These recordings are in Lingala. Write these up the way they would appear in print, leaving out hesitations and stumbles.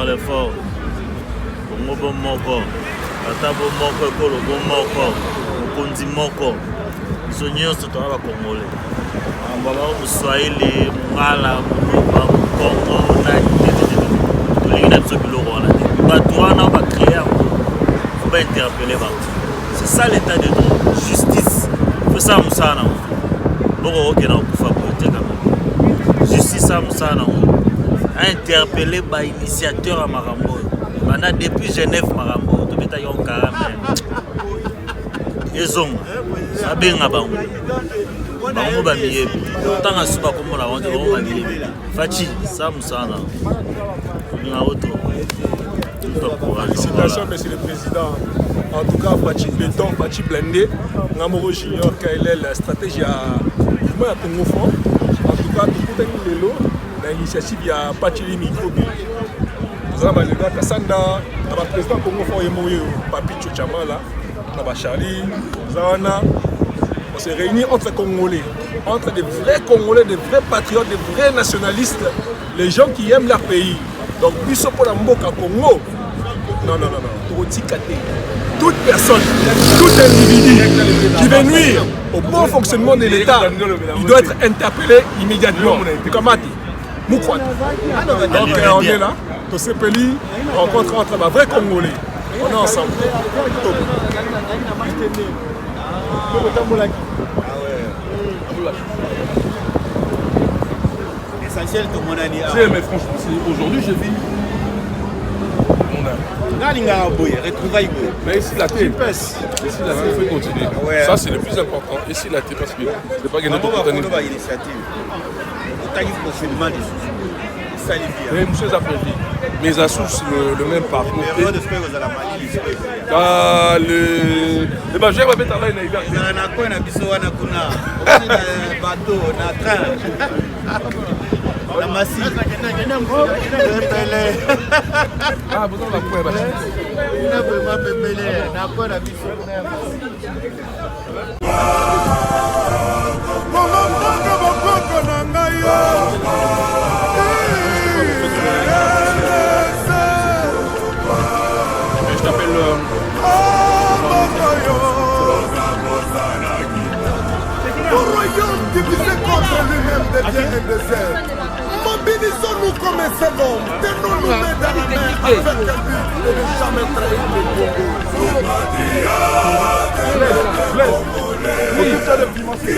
l'effort. Congo bon moko. Ata bon moko ekolo bon moko. Mokonzi moko. Sonyo se toa ba Congolais. Baba Swahili, Mungala, Congo, faut pas interpeller. C'est ça l'état de droit. Justice. Il faut ça, Moussana. Justice à Moussana. A interpellé par initiateur à Marambo. Pendant depuis Genève, Marambo. Tout le temps, ils ont. Ça bien à Bango. Bango va mieux. Tant à Suba comme on l'a vendu, on va mieux. Fachi, ça Moussana. Félicitations, monsieur le président. En tout cas, Fachi Béton, Fachi Blendé, Namoro Junior, quelle est la stratégie à Congo Fond. En tout cas, tout le monde l'initiative il y a Pachili Microbi. Nous avons le gars Kassanda, le président Congo Fond et Moyo, Papi Tchouchamala, Charlie, Zana. On s'est réunis entre Congolais, entre des vrais Congolais, des vrais patriotes, des vrais nationalistes, les gens qui aiment leur pays. Donc, plus pour la Mboka Congo, non. Toute personne, tout individu qui veut nuire au bon fonctionnement de l'État, il doit être interpellé immédiatement. Donc, on est là, Tosepeli, rencontre entre les vrais Congolais. On est ensemble. Essentiel tout mon année. Mais franchement, aujourd'hui je vis. Mais ici la thé, il faut continuer. Ouais. Ça c'est le plus important. Ici la thé parce que c'est pas gagné d'autres initiative. Mais monsieur Zaprevi, mes assous le même parcours. Le majeur va mettre là une liberté. La massif. Ah, vous avez la poêle, je t'appelle le royaume divisé contre lui-même devient un désert. Mobilisons-nous comme un seul homme. Tenons-nous main dans la main avec un but de ne jamais trahir le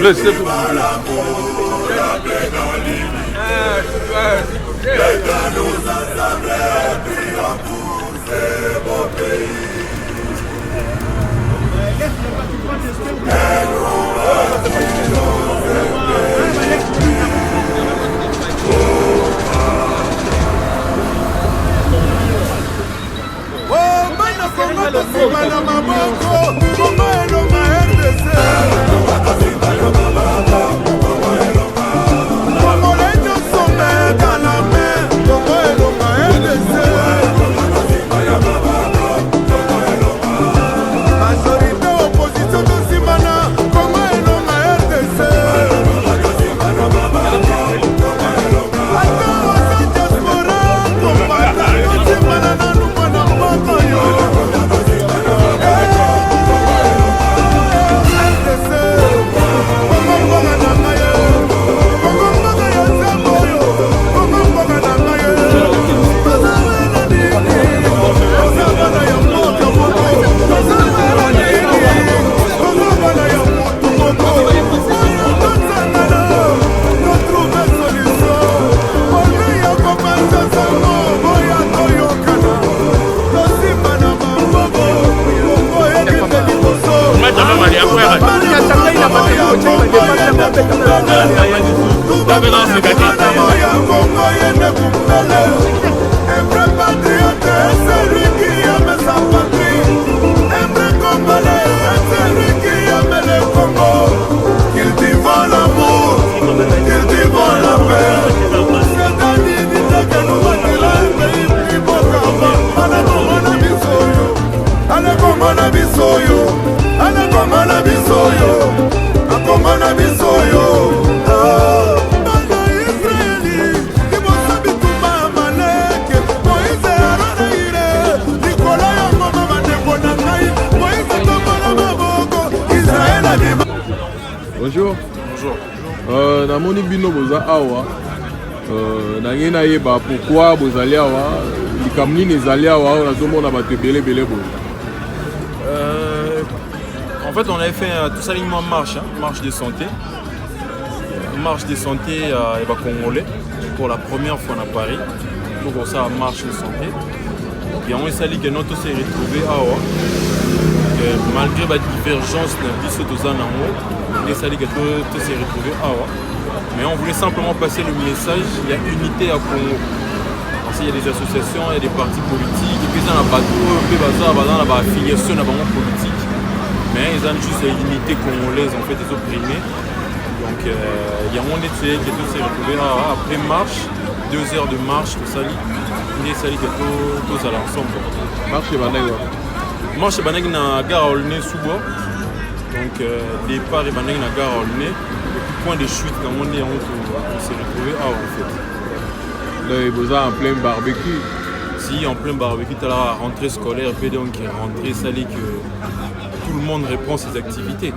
Anakomana bisoyo, Bonjour. Bonjour. Namoni bino boza awa. Nange na yeba pourquoi bozali awa. Likamni nezali awa nazomona bato belé bo. En fait, on avait fait tout ça une marche de santé. Marche de santé à Congolais pour la première fois à Paris. Pour ça, marche de santé. Et on s'est dit que nous tous s'est retrouvés awa. Malgré la divergence de l'issue de Zanamo, on s'est dit que tous s'est retrouvés awa. Mais on voulait simplement passer le message, il y a unité à Congo. Parce qu'il y a des associations, il y a des partis politiques, et puis il y a une affiliation politique. Mais ils ont juste l'unité congolaise, en fait, ils ont primé. Donc il y a un étudiant qui s'est retrouvé après marche, 2 heures de marche, tout ça, il s'est dit que tous à l'ensemble. Marche et Baneg. Marche et Baneg na gare Olné sous-bois. Donc départ et Baneg na gare Olné. Et puis point de chute, quand on s'est retrouvé en fait. Là, vous êtes en plein barbecue. Si, en plein barbecue, tu as la rentrée scolaire, puis donc rentrée, ça dit que tout le monde reprend ses activités.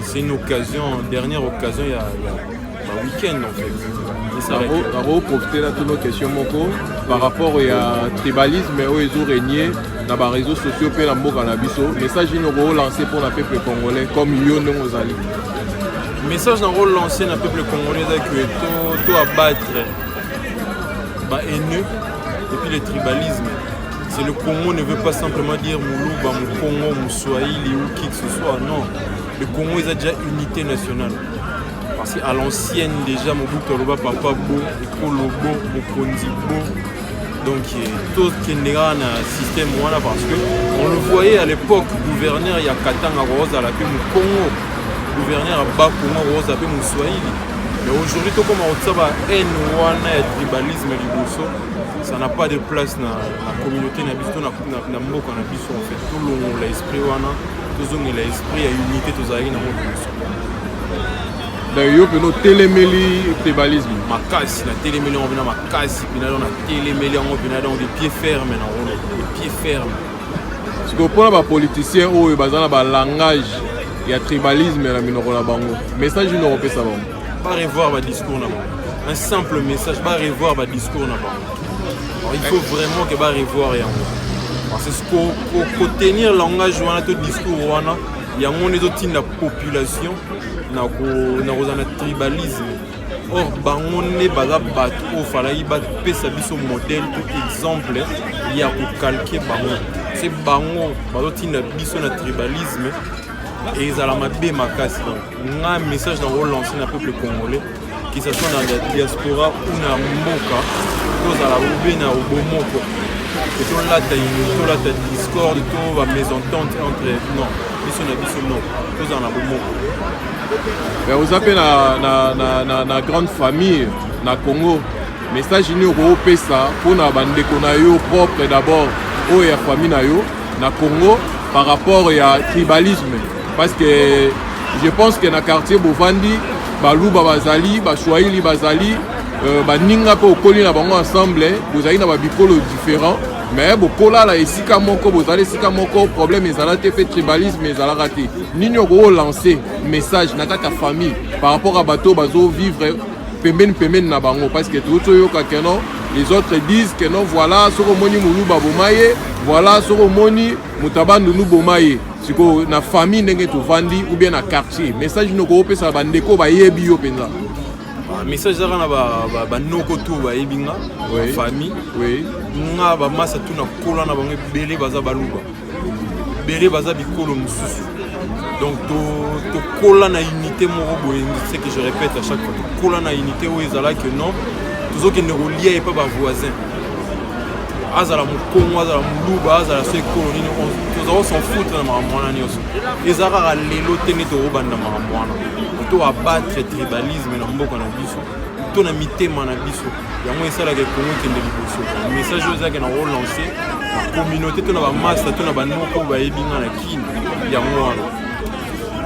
C'est une occasion, dernière occasion, il y a un week-end en fait. On va profiter de toutes nos questions par rapport au tribalisme où ils ont régné dans les réseaux sociaux et dans le cannabis. Le message qu'ils ont lancé pour le peuple congolais comme Yon Ozali. Le message qu'ils ont lancé pour le peuple congolais c'est que tout abattre haineux et puis le tribalisme. C'est le Congo ne veut pas simplement dire Moulouba, Moukongo, Mouswahili ou qui que ce soit, non. Le Congo il a déjà unité nationale. Parce qu'à l'ancienne déjà, Mobutu Aloba Papa Bo, Ekolo Bo, Mokondi Bo. Donc tout qui est un système parce qu'on le voyait à l'époque, gouverneur il y a Katanga Rose à la paix Moukongo, gouverneur à Bakongo Rose à la paix Mouswahili. Mais aujourd'hui, tout comme on a haine et tribalisme ça n'a pas de place dans la communauté, dans le monde en fait. Tout le monde a l'esprit, tout le monde a l'esprit, il y a unité, tout ça. D'ailleurs, nous avons téléméli tribalisme. Makasi, la téléméli, on vient à Makasi, puis on a téléméli, on vient dans des pieds fermes. Des pieds fermes. Parce que pour les politiciens, ils ont un langage, il y a tribalisme, il y a message du Nord, ça va. Pas revoir le discours. Un simple message, pas revoir le discours. Alors, il faut vraiment que va revoir. Parce que pour tenir le langage, le discours, il y a la population. Na tribalisme. Or, bangoné baza bat au falaï bat pesa biso modèle tout exemple il y a pour calquer bango. C'est bango bazotina biso na tribalisme et ils ala mabé makasi. Un message dans relancer le peuple congolais qui se soit dans la diaspora ou na mboka tous ala ubé na ubomoko. Et tout là ta discorde, tout va mésentente entre non, biso na biso non, tous dans la bomoko. Vous avez une grande famille na Congo. Message européen pour na bande konayo propre d'abord au ya famille na Congo par rapport au tribalisme parce que je pense que na quartier Bovandi baluba bazali baswahili bazali baninga pe okoli na bango ensemble vous avez na bikolo différents mais bokola la esika moko bozali esika moko problème ezala te fait tribalisme ezala raté nini oko lancer message na kata famille par rapport à bateau bazo vivre pembeni na bango parce que tout yoka que non les autres disent que non voilà soko moni muluba bomaye voilà soko moni mutabandu nu bomaye siko na famille ndenge to vandi ou bien na quartier message noko opesa bandeko bayebi yo penza message za na ba noko to bayebinga famille oui nga ba masa tu na kola na bango belé baza baluba belé baza bikolo mususu donc to kola na unité moko boye c'est que je répète à chaque fois to kola na unité où ezala que non toujours que ne relier et pas ba voisin azala mukongo azala muluba azala se koloni on s'en fout na mwana nyoso ezara lelo tene to robanda mwana to abattre tribalisme na mboka na biso to na mitema na biso yango esala ke Congo kende liboso message oza ke na relancer la communauté to na ba master to na ba noko ba yebinga na kini yango wana.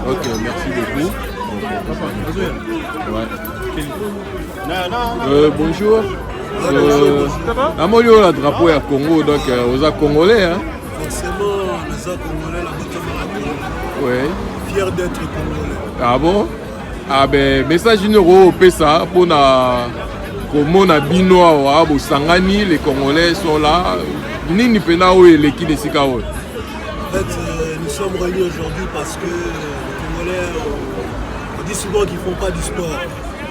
OK, merci beaucoup. Ouais. Bonjour. Amolio la drapeau ya Congo donc aux Congolais hein. Forcément les Congolais la botte. Ouais. fier d'être congolais. Ah bon? Ah ben, message numéro ça pour na comment na binoa wa sangani, les Congolais sont là. Nini pena ou l'équipe de Sikawo. En fait, nous sommes réunis aujourd'hui parce que les Congolais, on dit souvent qu'ils ne font pas du sport.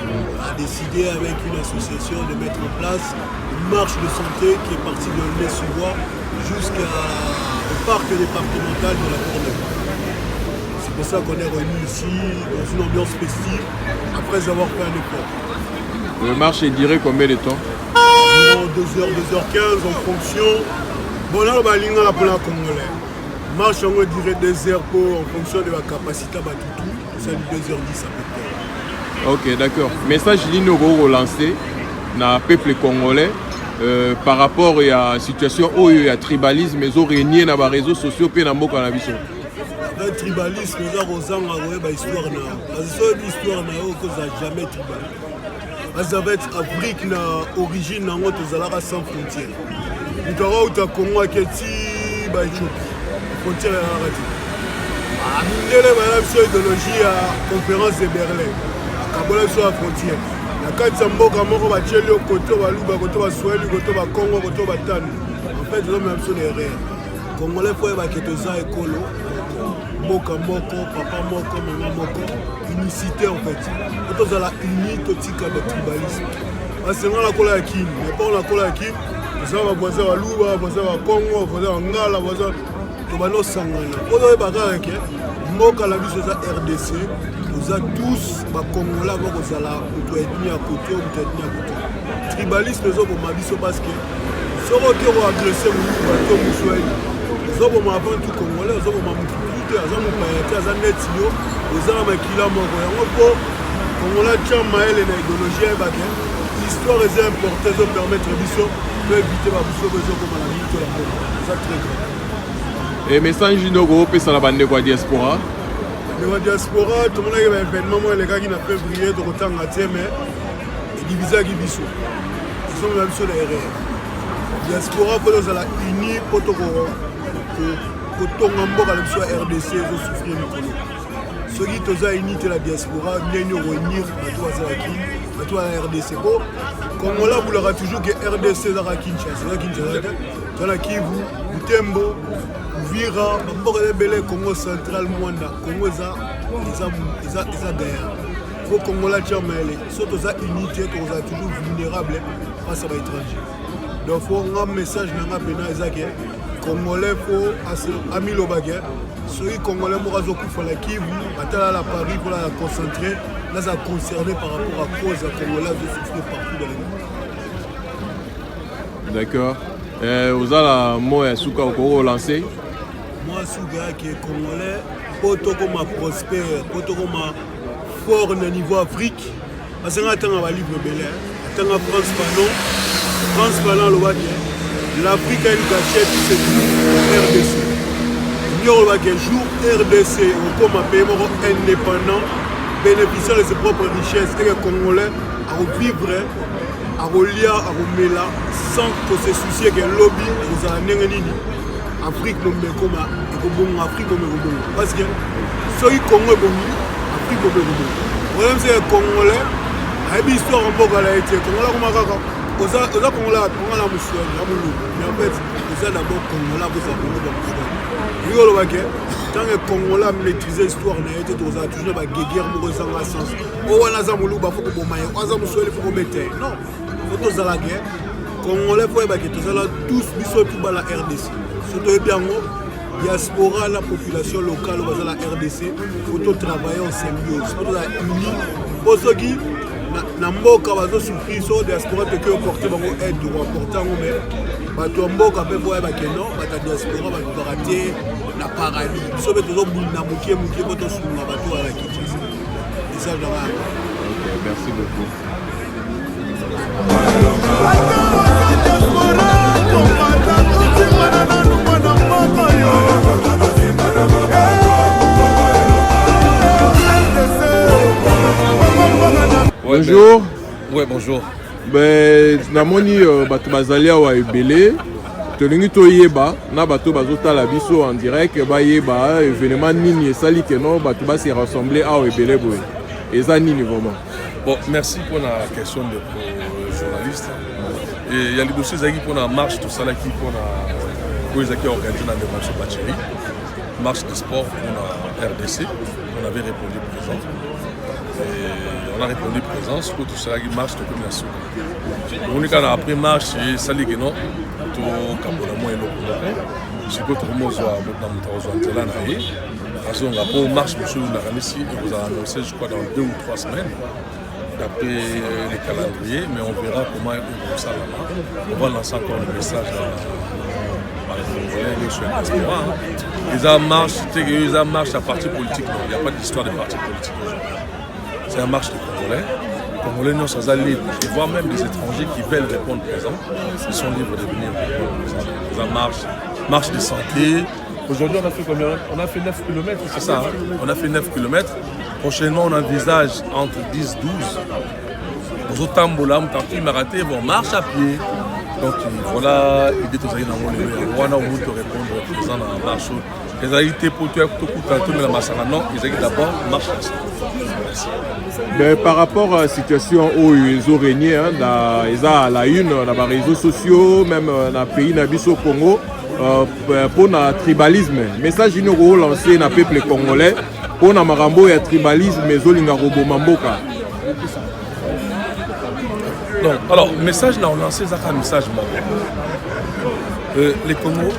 On a décidé avec une association de mettre en place une marche de santé qui est partie de l'Est-Sous-Bois jusqu'au parc départemental de la Courneuve. C'est pour ça qu'on est réunis ici dans une ambiance festive après avoir fait un effort. Le marche est duré combien de temps? 2h, 2h15 en fonction. Bon, là, on va aller dans la Congolais. Marche on dirait 2 heures en fonction de la capacité à tout. Ça dit 2h10 à peu près. Ok, d'accord. Message nous relancer dans le peuple congolais par rapport à la situation où il y a tribalisme, mais ils régné dans les réseaux sociaux et dans le cannabis. Le tribalisme, nous avons histoire. Parce que l'histoire n'a jamais tribalisme. Parce que l'Afrique n'a origine sans frontières. Nous avons eu Congo qui est Éthiopie. Frontière à idéologie à la conférence de Berlin. À sur la frontière. La carte Zamboka moko ba tchelo koto ba luba koto ba sweli koto ba Congo koto ba tani. En fait, l'homme même sur les rêves. Congolais faut ba ketoza ekolo. Mboka moko, papa moko, maman moko, unicité en fait. Quand on a la unité tika de tribalisme. Parce que la kola kin, mais pas la kola kin. Vous avez voisin à Luba, voisin à Congo, voisin à Ngala, voisin Tobano Sangana. Vous avez bagarre que Mboka la vie c'est RDC. Vous avez tous les Congolais qui sont là, vous êtes mis à côté, vous êtes mis à côté. Tribalisme, c'est pour ma vie, parce que si vous avez agressé, vous avez agressé, vous avez avant tout Congolais, vous avez agressé, vous avez agressé, vous avez agressé, Congolais, l'idéologie est baguette. L'histoire est importante de permettre à Bissot de éviter ma Bissot comme la vie de la Congo. C'est très grave. Et message Nogo, c'est la bande de diaspora. La diaspora, tout le monde a un événement, les gars qui n'ont pas brillé de autant à mais ils divisent à Bissot. Ils sont même sur les RR. La diaspora, pour nous, elle a uni pour tout le monde à la RDC, ils ont souffert du Congo. Ceux qui ont unité la diaspora, viennent nous réunir à toi à RDC. Bon, comme on l'a, vous l'aurez toujours que RDC est à Kinshasa. Dans la Kivu, Butembo, Vira, Congo central, Mwanda. Congo est derrière. Il faut que Congo la tient mêlée. Surtout ça, unité, on est toujours vulnérable face à l'étranger. Donc, il faut un message dans la pénalité. Congolais faut ami le baguette. Ceux Congolais morazo kufa la Kivu, atala la Paris pour la concentrer, là ça concerné par rapport à cause à Congolais de souffrir partout dans le monde. D'accord. Vous avez la mot à Souka au lancé. Moi Souka qui est Congolais, poto comme prospère, poto comme fort au niveau Afrique. Parce que attend va livre belé, attend France Ballon le baguette. L'Afrique a une gâchette, c'est RDC. Il y a un jour RDC, comme un pays indépendant, bénéficiant de ses propres richesses, et les Congolais à vivre, à relier, à remettre sans que se soucier que le lobby vous a amené en Afrique, comme Afrique, parce que ceux qui sont Afrique, le problème c'est que les Congolais, il y a une histoire en Bogala, les Congolais, mais en fait, c'est d'abord Congolais qui ont tant que Congolais maîtrisent l'histoire, on a toujours des guerres dans le sens. On a des gens qui non, il faut la guerre. Congolais, tous sont la RDC. Surtout bien, la diaspora, la population locale, la RDC, il faut travailler en symbiose. Il faut unir. Pour ceux qui na mboka bazo souffrir so diaspora te que porter bango aide ou apporter mais bato mboka pe boya bakeno bata diaspora bato raté na paradis so beto zo na mukie boto sunga bato ala Kinshasa. C'est ça le drame. OK, merci beaucoup. Bonjour. Ouais, bonjour. Ben, namoni bato bazalia wa ebele. tolingi toyeba na bato bazotala biso en direct bayeba événement nini esali ke non bato basi rassembler awa ebele boye eza nini vraiment. Bon, merci pour la question de journaliste. Et il y a les dossiers pour la marche tout ça là qui pour les acquis organisés dans le marché Bacheli, marche de sport pour la RDC. On avait répondu présent. Et on a répondu présent sur tout ça qui marche de communication. On est après marche et ça dit que non, tout Cambola moins local. Je suis contre moi soit dans mon travail là naïe. Parce qu'on a pour marche monsieur Naramisi et vous a annoncé je crois dans 2 ou 3 semaines. D'après les calendriers, mais on verra comment ils vont ça là-bas. On va lancer encore le message par les Congolais, sur les ils marchent à parti politique. Non, il n'y a pas d'histoire de parti politique aujourd'hui. C'est un marche des Congolais. Les Congolais non sans aller, et voire même des étrangers qui veulent répondre présent, ils sont libres de venir répondre. Marche de santé. Aujourd'hui, on a fait combien? On a fait 9 km, c'est ça hein? On a fait 9 km. Prochainement, on envisage entre 10 et 12. Aux Otambola, Maraté vont marche à pied. Donc voilà, l'idée de nous dans le on a voulu répondre présent dans la marche. Les aïtés pour tout mais la masse non, ils ont d'abord marche à pied. Par rapport à la situation où ils ont régné, ils ont la une dans les réseaux sociaux, même dans le pays au Congo, pour le tribalisme. Message nous lancé dans le peuple congolais. Pour le marambo et le tribalisme, mais zolinga robo mamboka. Donc, alors, le message là, on a lancé un message. Les Congos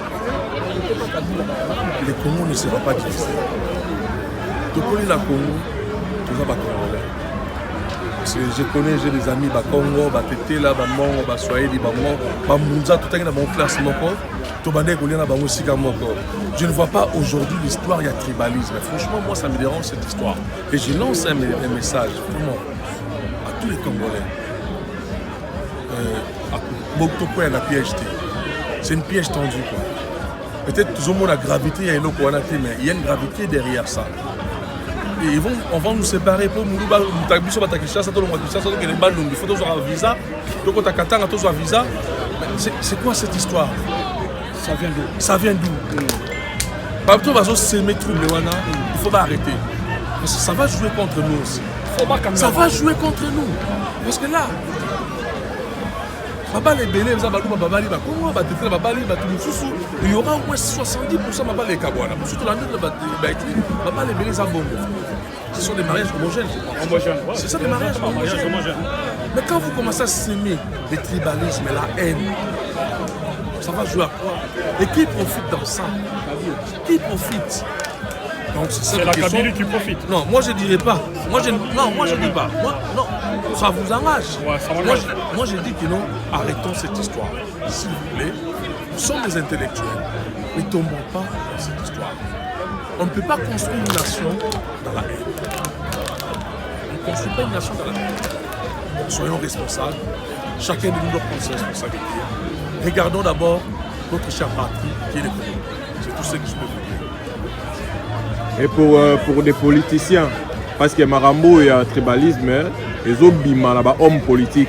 ne seront pas divisés. Tout le Congo, tout ça va Congolais. Parce que je connais, j'ai des amis Congo, Tété, Bamongo, Swahili, Bamounza, tout le monde dans mon classe. Je ne vois pas aujourd'hui l'histoire, il y a tribalisme. Franchement, moi, ça me dérange cette histoire. Et je lance un message vraiment à tous les Congolais. La piège. C'est une piège tendue. Peut-être tout le monde a gravité, il y a une mais il y a une gravité derrière ça. Et on va nous séparer pour nous visa. C'est quoi cette histoire? Ça vient d'où? Partout où on s'aimer trouble, il faut arrêter. Parce que ça va jouer contre nous aussi. Ça va jouer contre nous. Parce que là, il y aura au moins 70% de Kabouana. Surtout la nuit, ce sont des mariages homogènes. C'est ça des mariages homogènes. Mais quand vous commencez à s'aimer les tribalismes et la haine, ça va jouer à quoi? Et qui profite dans ça? Qui profite? C'est la Kabylie qui profite. Non, moi je ne dirais pas. Moi je dis pas. Non, ça vous engage. Ouais, moi je dis que non, arrêtons cette histoire. S'il vous plaît, nous sommes des intellectuels. Ne tombons pas dans cette histoire. On ne peut pas construire une nation dans la haine. On ne construit pas une nation dans la haine. Soyons responsables. Chacun de nous doit prendre ses responsabilités. Regardons d'abord notre chère patrie qui est le Congo. C'est tout ce que je peux vous dire. Et pour des politiciens, parce que Marambo et le tribalisme, ils ont bimé là-bas, hommes politiques.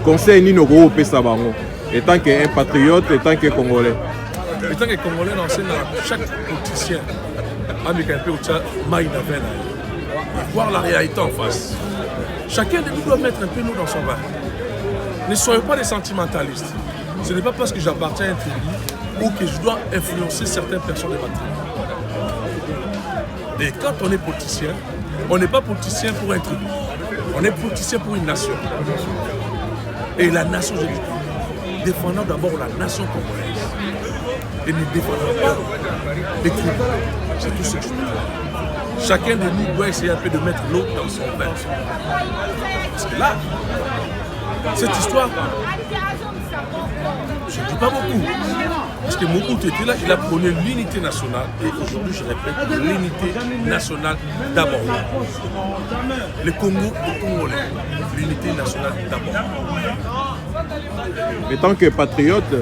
Conseil ni no gros pesa bango. Étant qu'un patriote, étant que Congolais. Étant que Congolais, on enseigne à chaque politicien, voir la réalité en face. Chacun de nous doit mettre un peu nous dans son vin. Ne soyons pas des sentimentalistes. Ce n'est pas parce que j'appartiens à un tribu ou que je dois influencer certaines personnes de ma tribu. Et quand on est politicien, on n'est pas politicien pour un tribu. On est politicien pour une nation. Et la nation, je dis, défendons d'abord la nation congolaise. Et ne défendons pas les tribus. C'est tout ce que je peux dire. Chacun de nous doit essayer un peu de mettre l'autre dans son bain. Parce que là, cette histoire, je ne dis pas beaucoup. Parce que Mobutu était là, il a prôné l'unité nationale. Et aujourd'hui, je répète, l'unité nationale d'abord. Le Congo, le Congolais. L'unité nationale d'abord. Mais tant que patriote,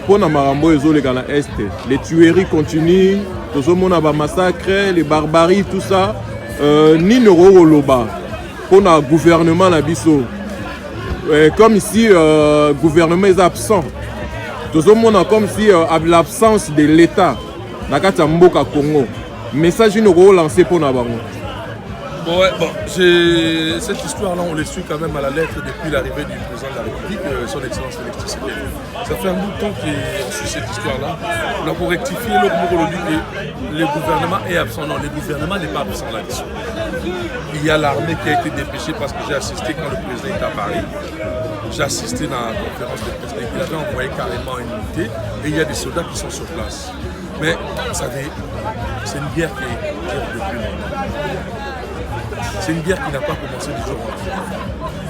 pour Namarambo et Zolégana Est, les tueries continuent, tout le monde a des massacres, les barbaries, tout ça. Ni Noro Loba, pour le gouvernement Nabiso. Comme ici, le gouvernement est absent. tozomona comme si l'absence de l'État na kati ya mboka Congo message nous relancer pour na bango. Bon, ouais, bon, cette histoire-là, on le suit quand même à la lettre depuis l'arrivée du président de la République, son Excellence Félix Tshisekedi. Ça fait un bout de temps qu'on suit cette histoire-là. On a pour rectifier le gouvernement est absent. Non, le gouvernement n'est pas absent là-dessus. Il y a l'armée qui a été dépêchée parce que j'ai assisté quand le président est à Paris. J'ai assisté dans la conférence de presse. Il avait envoyé carrément une unité et il y a des soldats qui sont sur place. Mais vous savez, c'est une guerre qui est depuis longtemps. C'est une guerre qui n'a pas commencé du jour au lendemain.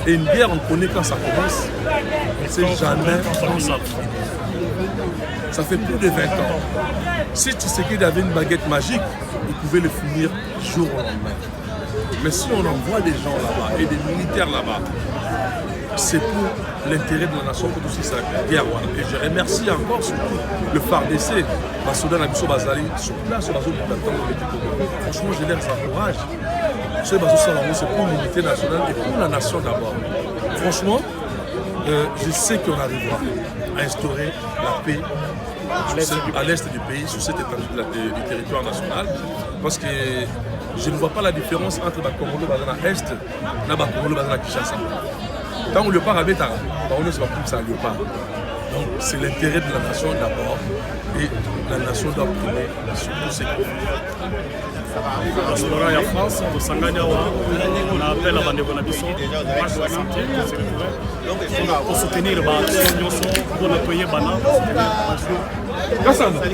Et une guerre, on connaît quand ça commence, on ne sait jamais quand ça finit. Ça fait plus de 20 ans. Si Tshisekedi avait une baguette magique, il pouvait le finir du jour au lendemain. Mais si on envoie des gens là-bas et des militaires là-bas, c'est pour l'intérêt de la nation que tout ça guerre. Et je remercie encore surtout le FARDC, Basoda Nabiso Bazali, sur place, sur la zone de franchement, je les encourage. C'est pour l'unité nationale et pour la nation d'abord. Franchement, je sais qu'on arrivera à instaurer la paix à l'est du pays, sur cette étendue du territoire national, parce que je ne vois pas la différence entre le Congolais dans l'est et le Congolais dans la Kinshasa. Quand on le parle à Bétara, on ne sait pas comme ça le parle. Donc c'est l'intérêt de la nation d'abord et la nation doit primer sur tous ces conflits. Diaspora ya France tosangani awa on appelle à bandeko na biso marche la santé pour soutenir baaction nyonso mpona toyebana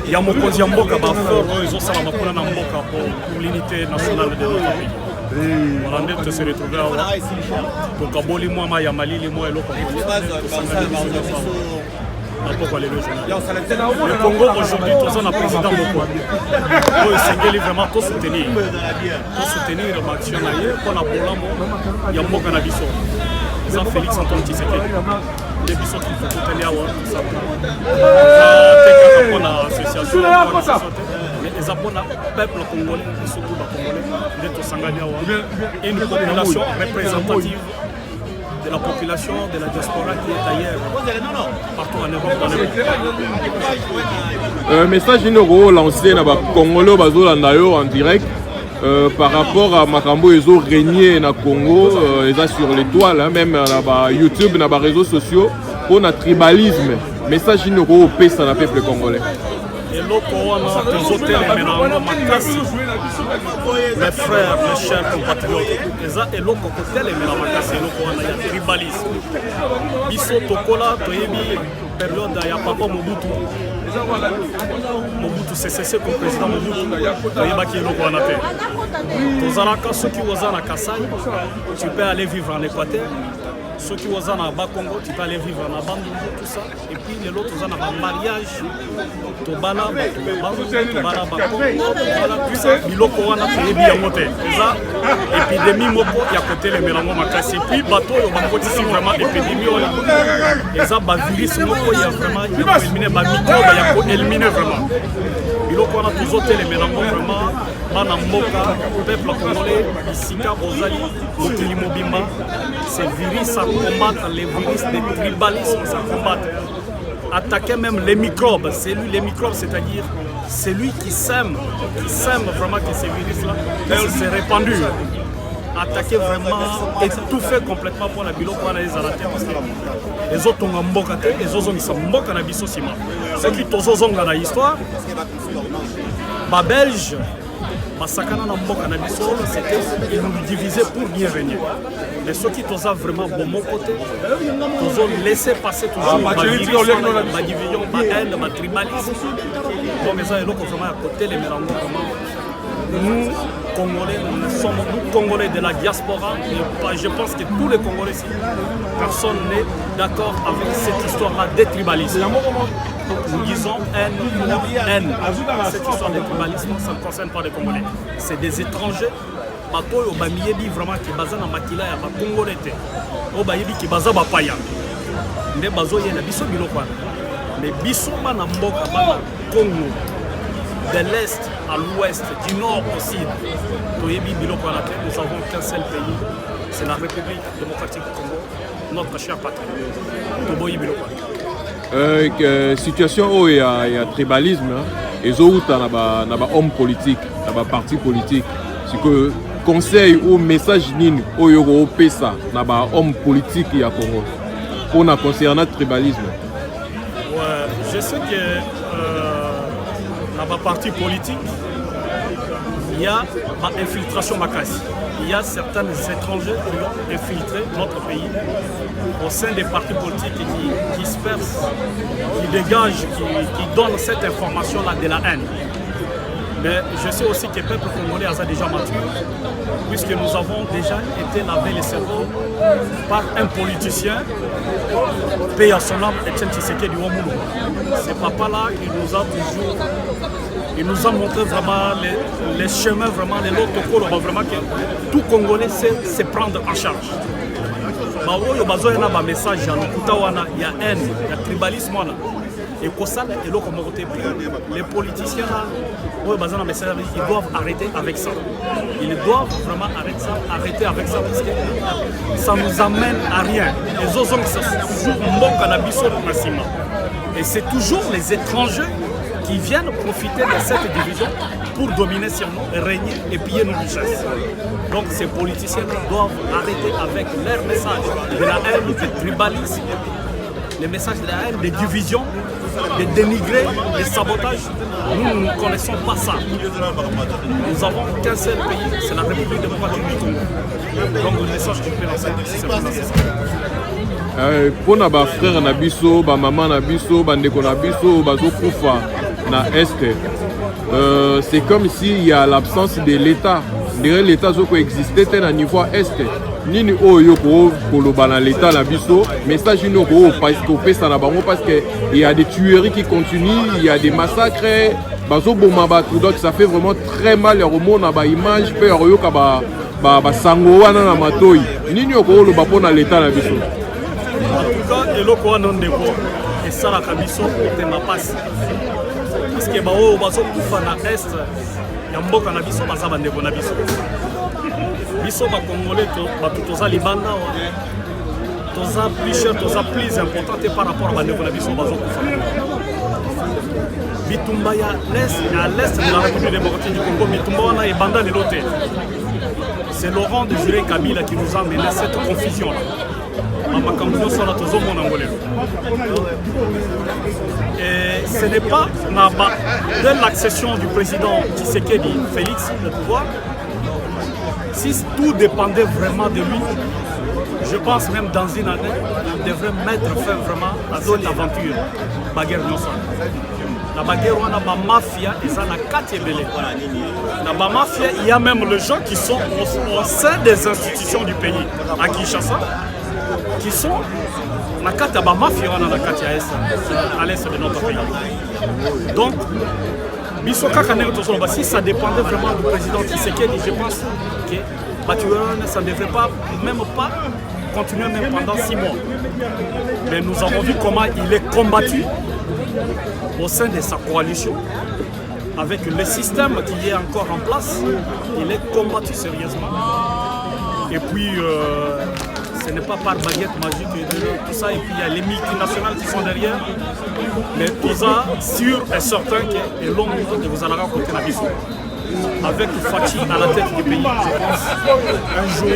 ya mokonzi ya mboka bafort oyo ezosalama mpona na mboka pour l'unité nationale de notre pays. Voilà nde to se retrouver awa tokaboli mwa ma ya malili mwa eloko tosangani biso nyonso awa. Le Congo aujourd'hui, tous on a président Moko. Il s'engage vraiment tout soutenir l'action pour la Bolamo. Il y a Moko na biso. Jean Félix Antoine Tshisekedi. Les bisous qui font tout aller à tout ça. On a association. Mais les abonnés peuple congolais, surtout les Congolais, de Tosangania, et une population représentative de la population de la diaspora qui est ailleurs, partout en Europe, dans le monde. Message inaugural lancé na ba Congolais bazolanda yo en direct par rapport à makambo ezo régner na Congo, sur l'étoile, même na ba YouTube, na ba réseaux sociaux, pour na tribalisme. Message inaugural pesa na peuple congolais. Et mes frères, mes chers compatriotes, et l'autre côté, les tribalisme. Biso Tokola, Toyebi, période, il y a papa Mobutu. Mobutu, c'est cessé comme président Mobutu. Toyeba qui est l'autre en appel. Tozalaka, ceux qui osent à Kassai, tu peux aller vivre en Équateur. Ceux qui osent à Bakongo, tu peux aller vivre en Bandundu, tout ça. Et puis les autres, osent à mariage. Tobala, Tobala, Bakongo, tout ça. Biloko wana toyebi yango te. Eza épidémie moko ya côté les mélango makasi. Et puis bateau yo bakotisi vraiment épidémie oyo. Eza ba virus moko ya vraiment ya éliminer ba microbe ya ko éliminer vraiment. Biloko wana tozote les mélango vraiment bana mboka peuple congolais isika bozali mokili mobimba. Ces virus à combattre, les virus de tribalisme à combattre. Attaquer même les microbes, c'est lui les microbes, c'est-à-dire c'est lui qui sème vraiment que ces virus-là s'est répandu. Attaquer vraiment, étouffer complètement pour la bilo pour analyser à la terre. Les autres ont un mboka, les autres ont un mboka na biso sima. Ceux qui ont dans l'histoire, les Belges, Masakana na mboka na biso, c'était ils nous divisaient pour bien régner. Mais ceux qui ont vraiment bon mon côté, ils ont laissé passer toujours ma division, ma haine, ma tribalisme. Donc les gens vraiment à côté les mélanges vraiment. Nous Congolais, nous sommes nous Congolais de la diaspora. Et je pense que tous les Congolais ici, personne n'est d'accord avec cette histoire-là des tribalismes. Nous disons haine. Cette histoire de tribalisme, ça ne concerne pas les Congolais. C'est des étrangers. Bato yo bamiyebi vraiment ki baza na makila ya ba Congolais te. O bayebi ki baza ba paya. Nde bazo yena biso biloko. Mais biso bana mboka bana Congo de l'est à l'ouest, du nord au sud. Toyebi biloko na te, nous avons qu'un seul pays, c'est la République démocratique du Congo, notre cher patrie. Toboyi biloko. situation où il y a tribalisme et autres na ba homme politique, na ba parti politique. C'est que conseil ou message nini au yoko pesa na ba homme politique ya Congo pour na concernant tribalisme. Ouais, je sais que dans ma parti politique, il y a une infiltration macasse. Il y a certains étrangers qui ont infiltré notre pays au sein des partis politiques qui dispersent, qui dégagent, qui donnent cette information-là de la haine. Mais je sais aussi que le peuple congolais a déjà mature, puisque nous avons déjà été lavé les cerveaux par un politicien, paix à son âme, Etienne Tshisekedi Ouamoulou. Ce papa-là, il nous a montré vraiment les chemins, vraiment les lots vraiment que tout Congolais sait se prendre en charge. Il y a un message, il y a haine, il y a tribalisme. Et les politiciens là, ils doivent arrêter avec ça. Ils doivent vraiment arrêter avec ça parce que ça nous amène à rien. Les autres c'est toujours bon cannabis au maximum. Et c'est toujours les étrangers qui viennent profiter de cette division pour dominer sur nous, régner et piller nos richesses. Donc ces politiciens doivent arrêter avec leur message de la haine, du tribalisme, les messages de la haine, des divisions, de dénigrer, des sabotages. Nous ne connaissons pas ça. Nous avons qu'un seul pays, c'est la République démocratique du Congo. Donc le message que je peux lancer, c'est ça. Pour nos frères na biso, ba maman na biso, ba ndeko na biso, bazo kufa na est. C'est comme s'il y a l'absence de l'État. L'État zo coexister à niveau est. Nini oyo ko koloba na l'État na biso, message ni ko parce que il y a des tueries qui continuent, il y a des massacres, bazo boma batu, donc ça fait vraiment très mal au monde na ba image pe oyo ka ba sango wana na matoi. Nini ko koloba pona l'État na biso. En tout cas, eloko wana ndeko et ça la kabiso te ma passe. Parce que bao bazo kufa na est ya mboka na biso baza bandeko na biso. Biso ba Congolais bato toza libanda toza plus cher, toza plus important par rapport à bandeko na biso bazo kufa. Bitumba ya l'est de la République démocratique du Congo, bitumba wana e banda lelo te. C'est Laurent Désiré Kabila qui nous a mené cette confusion là. Et ce n'est pas dès l'accession du président Tshisekedi Félix au pouvoir, si tout dépendait vraiment de lui, je pense même dans une année, il devrait mettre fin vraiment à cette aventure. Baguerre Nyonso. La baguerre, on a la mafia et ça, la Katiebele. Dans la mafia, il y a même les gens qui sont au sein des institutions du pays, à Kinshasa, qui sont la carte à mafia à l'est de notre pays. Donc, si ça dépendait vraiment du président Tshisekedi, je pense que ça ne devrait pas, même pas continuer même pendant 6 mois. Mais nous avons vu comment il est combattu au sein de sa coalition. Avec le système qui est encore en place, il est combattu sérieusement. Et puis, ce n'est pas par baguette magique tout ça, et puis il y a les multinationales qui sont derrière. Mais tout ça, sûr et certain que est long de vous en raconter la vie. Avec Fachi à la tête du pays, je pense, un jour,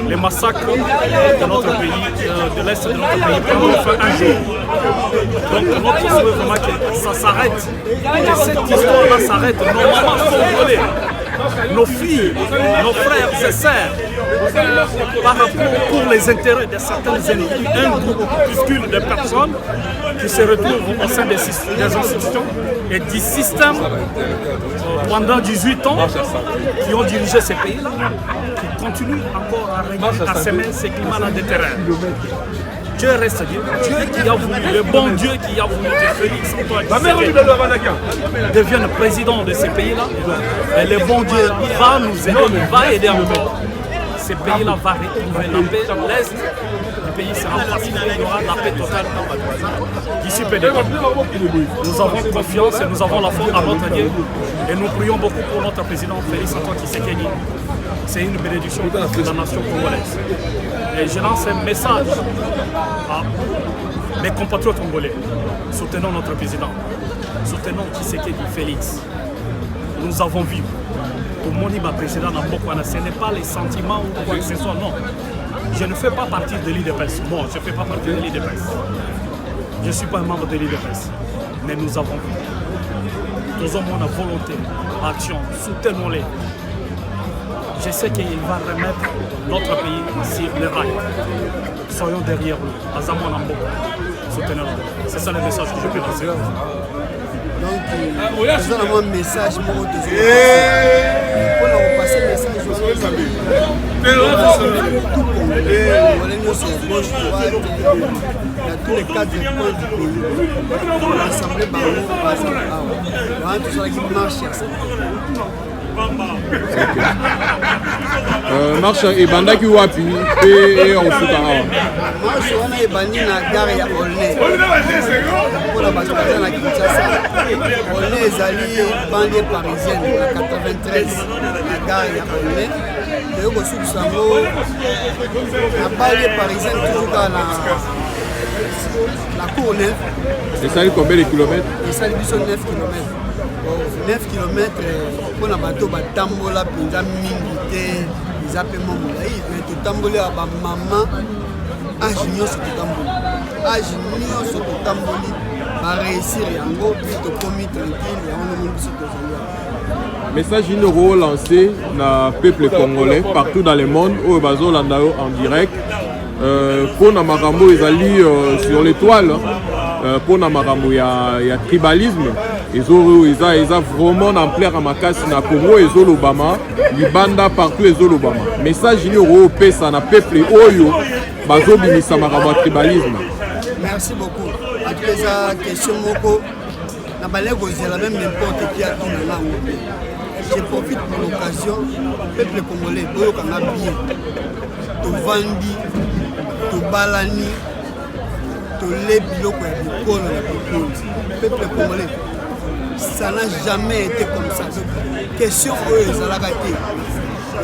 les massacres de notre pays, de l'Est de notre pays, prendront fin un jour. Donc notre souhait vraiment que ça s'arrête, que cette histoire-là s'arrête, nos mamans sont volées, nos filles, nos frères et sœurs, par rapport pour les intérêts de certains individus, un groupuscule de personnes qui se retrouvent au sein des institutions et du système pendant 18 ans, qui ont dirigé ces pays-là, qui continuent encore à régler, à semer ces climats-là de terrain. Dieu reste Dieu. Dieu qui a voulu, le bon Dieu qui a voulu que Félix Antoine devienne président de ces pays-là. Et le bon Dieu va nous aider, va aider encore. Ces pays-là vont retrouver la paix. L'Est du pays sera pacifié, il y aura la paix totale d'ici peu de temps. Nous avons confiance et nous avons la foi à notre Dieu. Et nous prions beaucoup pour notre président Félix Antoine Tshisekedi. C'est une bénédiction de la nation congolaise. Et je lance un message à Mes compatriotes congolais, soutenons notre président, soutenons Tshisekedi Félix. Nous avons vu. Pour mon président, ce n'est pas les sentiments ou quoi que ce soit, non. Je ne fais pas partie de l'IDPS. Bon, je ne fais pas partie de l'IDPS. Je ne suis pas un membre de l'IDPS. Mais nous avons vu. Nous avons la volonté, action, soutenons-les. Je sais qu'il va remettre notre pays sur les rails. Soyons derrière lui. Azamon Nambo. Soutenons-le. C'est ça le message que je peux lancer. Donc, nous avons un message pour repasser le message dans tous les cadres du pays. L'Assemblée Barreau, tout ça qui marche. Marche ebandaki wapi pe osuka awa marche wana ebandi na gare ya Aulnay mpona bato baza na Kinshasa. Aulnay ezali banlieue parisienne na 93 na gare ya Aulnay. Toyo kosukisa yango na banlieue parisienne toujours kaka na cour 9. esali combien de kilomètres? Esali biso 9 kilomètres. 9 km pour na bato batambola penza mingi te eza pe molai mais totamboli ya bamama age nyonso totamboli age nyonso totamboli baréussir yango mpe tokomi tranquille yango nomoni biso tozali. Message ino relancé na peuple congolais partout dans le monde oyo bazolanda yo en direct pour na makambo ezali sur l'étoile pour na makambo ya tribalisme eza vraiment na ampleur makasi na Congo ezolobama libanda partout ezolobama. Message ni opesa na peuple oyo bazobimisa makambo ya tribalisme. Merci beaucoup. Eza question moko na balego zela même n'importe qui a tout na langue. Je profite de l'occasion peuple congolais oyo kanga bien to vandi to balani to le biloko ya bikolo na bikolo. Peuple congolais, ça n'a jamais été comme ça. Question oyo ezalaka te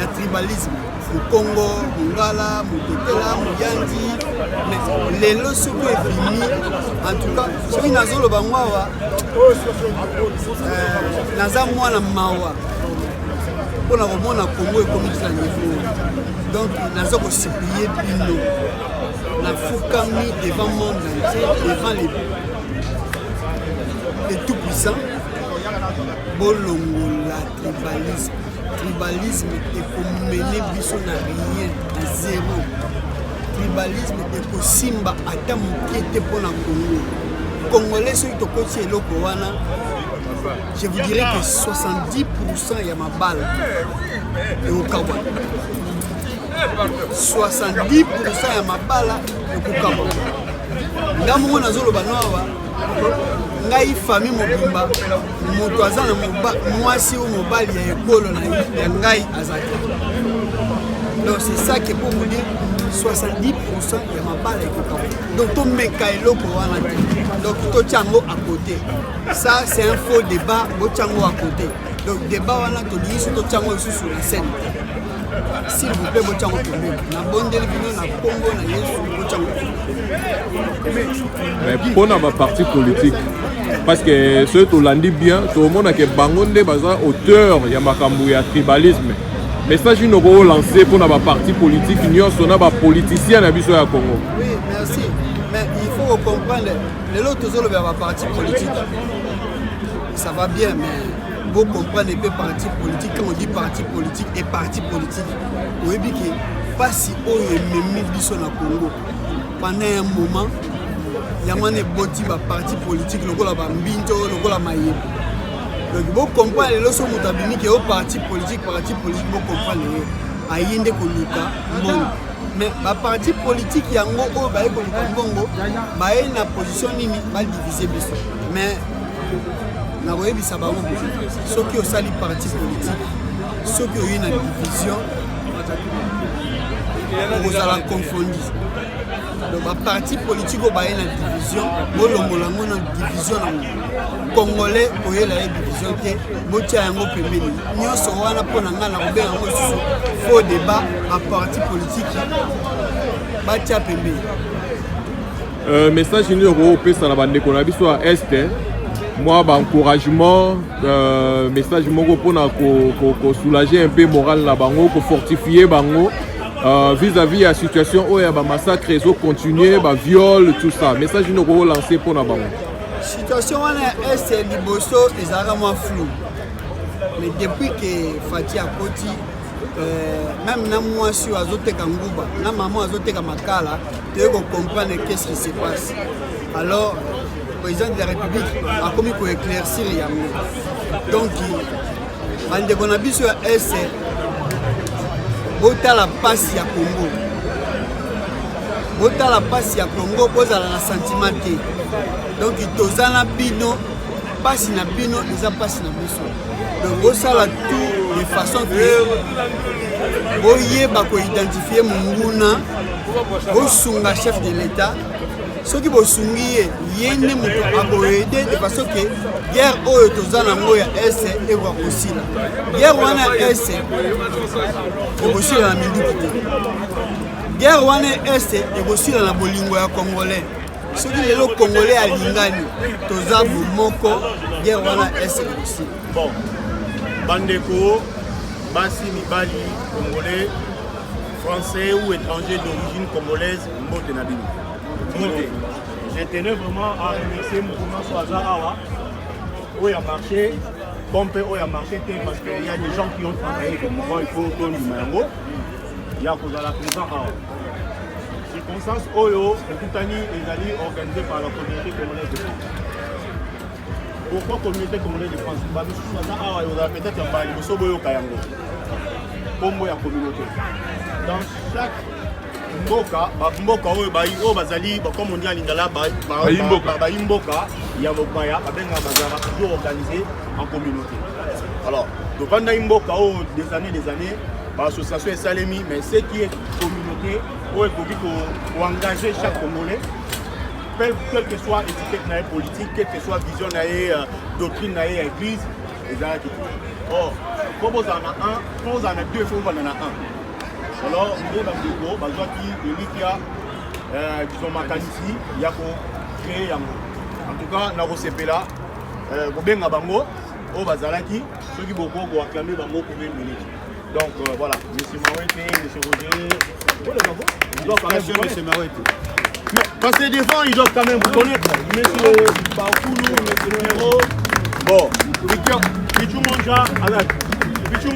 ya tribalisme au Congo, Mungala, Mutotela, Muyandi, mais lelo soko ebimi en tout cas soki nazoloba ngwawa naza mwana mawa mpona komona Congo ekomi na niveau donc naza kosiplie bino nafukami devant monde entier devant les tout puissants bolongola tribalisme. Tribalisme ekomene biso na rien à zéro. Tribalisme ekosimba ata moke te mpona Congo. Congolais soki tokoti eloko wana, je vous dirais que 70% ya mabala ekokawa. 70% ya mabala ekokawa. Ngamongo nazoloba nawa ngai famille mobimba moto aza na mwasi ou mobali ya ekolo na ya ngai azaki. Donc c'est ça qui est pour vous dire 70% ya mabala ekokawa. Donc tomeka eloko wana te. Donc tochango à côté. Ça c'est un faux débat, bochango à côté. Donc débat wana to dit sur tochango sur la scène. S'il vous plaît, bochango pembeni. Na bondeli bino na Congo na Yesu bochango. Mais pour na parti politique parce que ceux qui l'ont dit bien, tout le monde a que Bangonde baza auteur ya makambo ya tribalisme. Message nous relancer pour na parti politique, nous sommes na politiciens na biso ya Congo. Oui, merci. Mais il faut comprendre les autres le parti politique. Ça va bien mais vous comprenez que parti politique, quand on dit parti politique et parti politique, vous voyez que pas si haut et même biso na Congo. Pendant un moment, il y a un parti politique, le Mbinto, le Maïe. Donc vous comprenez les leçons mutabini que au parti politique, vous comprenez. Aïende Koluka, bon. Mais le parti politique, il y a un gros Bongo, na position nini, mal divisé biso. Mais na webi sababu ceux qui ont sali parti politique, ceux qui ont eu une division, vous allez confondre. Donc le parti politique a une division, une division congolais pour la division qui est pembeni. Nous sommes pour faux débat à parti politique. Batia pembeni. message numéro opesa na bandeko na biso à est moi encouragement message moko mpona soulager un peu moral na bango fortifier bango vis-à-vis la situation où il y a massacre réseau continuer viol tout ça message numéro lancé pour na bango situation wana est liboso ezalaka mwa flou mais depuis que Fati akoti même na mwasi azoteka nguba na maman azoteka makala tu peux comprendre qu'est-ce qui se passe alors le président de la République a commis pour éclaircir yango donc bandeko na biso ya est botala pasi ya Congo botala pasi ya Congo bozala na sentiment te donc tozana bino pasi na bino eza pasi na biso donc bosala tout de façon que boyeba koidentifier munguna bosunga chef de l'État soki bosungi ye nde moto akoyede de façon que guerre oyo toza nango ya est ekoka kosila guerre wana ya est ekosila na minduki te guerre wana ya est ekosila na bolingo ya congolais soki lelo congolais alingani toza bomoko guerre wana ya est ekosila bon bandeko basi mibali congolais français ou étrangers d'origine congolaise mbote na bino. Je tenais vraiment à remercier Mouvement Soazarawa où il a marché, Pompe où il a marché parce qu'il y a des gens qui ont travaillé comme moi, il faut autour du Mayango. Il y a cause à la présence à circonstance Oyo, Koutani et Zali organisés par la communauté congolaise de France. Pourquoi communauté congolaise de France? Soazarawa, il y a peut-être un bail, il y a Kayango. Comme la communauté. Dans chaque mboka oyo bazali comme on dit à Lingala baimboka ya bopaya babenga bazara toujours organisé en communauté. Alors devant imboka des années l'association est salemi mais ce qui est communauté où il faut engager chaque Congolais quelle que soit étiquette politique, quelle que soit vision doctrine à l'église or comme on en a un, quand on en a deux, il faut en a un. Alors, nous avons dit disons Makanisi, il y a créé en tout cas, nous avons CP là, Bobenga Bango, au Bazalaki, ceux qui beaucoup ont acclamé Bango pour 20 minutes. Donc voilà, M. Maouete, M. Roger, ils doivent quand même vous connaître. Mais parce que des fois, ils doivent quand même vous connaître. M. Bakoulou, M. Nero, bon, Victor Monja, avec. Ceux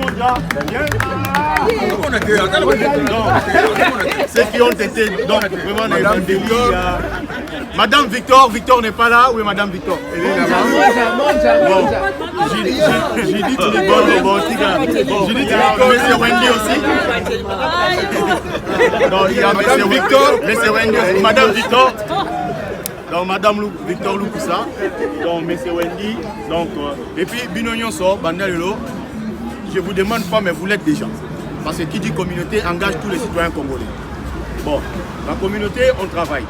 qui ont été donc vraiment dans le délire. Madame Victor n'est pas là. Oui, Madame Victor. Elle est là-bas. Bon, j'ai dit tout le bon. J'ai dit M. Wendy aussi. Donc il y a M. Victor, M. Wendy aussi. Madame Victor. Donc Madame Victor Loukoussa. Donc M. Wendy. Donc et puis Binognon sort, Bandalelo. Je vous demande pas, mais vous l'êtes déjà. Parce que qui dit communauté engage tous les citoyens congolais. Bon, la communauté, on travaille.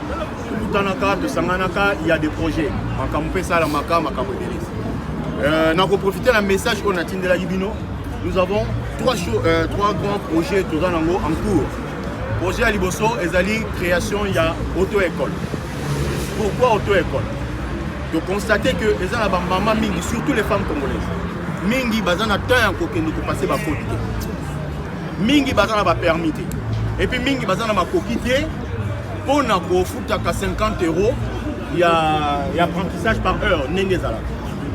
De Boutanaka, de Sanganaka, il y a des projets. En Kampe Salamaka, Makamodélis. Nous avons profité d'un message qu'on a de la Libino. Nous avons trois grands projets en cours. Projet à Liboso, Ezali, création, il y a auto-école. Pourquoi auto-école? De constater que les Alabama, surtout les femmes congolaises, mingi bazana temps kokende ko passer ba copité mingi bazana ba permis et puis mingi bazana ma copité pour na ko futaka 50 €, il y a apprentissage par heure nengezala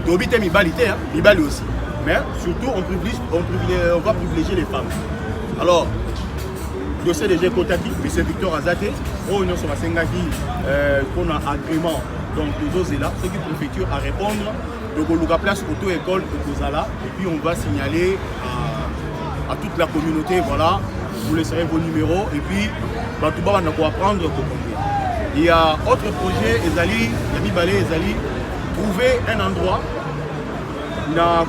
dobité mibalité mibali aussi mais surtout on va privilégier les femmes. Alors dossier de Gekotati M. Victor Azate on est sur la Sengaki qu'on a agrément donc nous osons là ce qui préfecture à répondre. Donc on a place auto-école de Kozala et puis on va signaler à toute la communauté, voilà, vous laisserez vos numéros et puis tout le monde va apprendre. Il y a autre projet, Ezali, Yami Balé, Ezali, trouver un endroit, la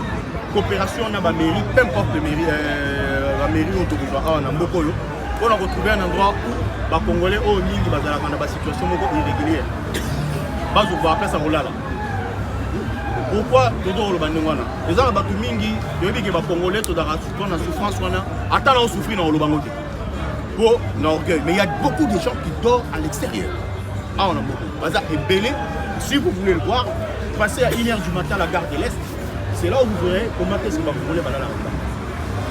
coopération dans la mairie, peu importe la mairie autour de Mbokolo, on a retrouvé un endroit où les Congolais ont mis une situation irrégulière. Bas on va appeler ça Rolala. Pourquoi toujours le bandengwana? Les gens qui mingi, les Congolais sont dans la souffrance, attends on souffre dans le bangote. Mais il y a beaucoup de gens qui dorment à l'extérieur. Ah, on a beaucoup. Baza est belé. Si vous voulez le voir, passez à 1h du matin à la gare de l'Est. C'est là où vous verrez comment est-ce que vous voulez aller à la gare.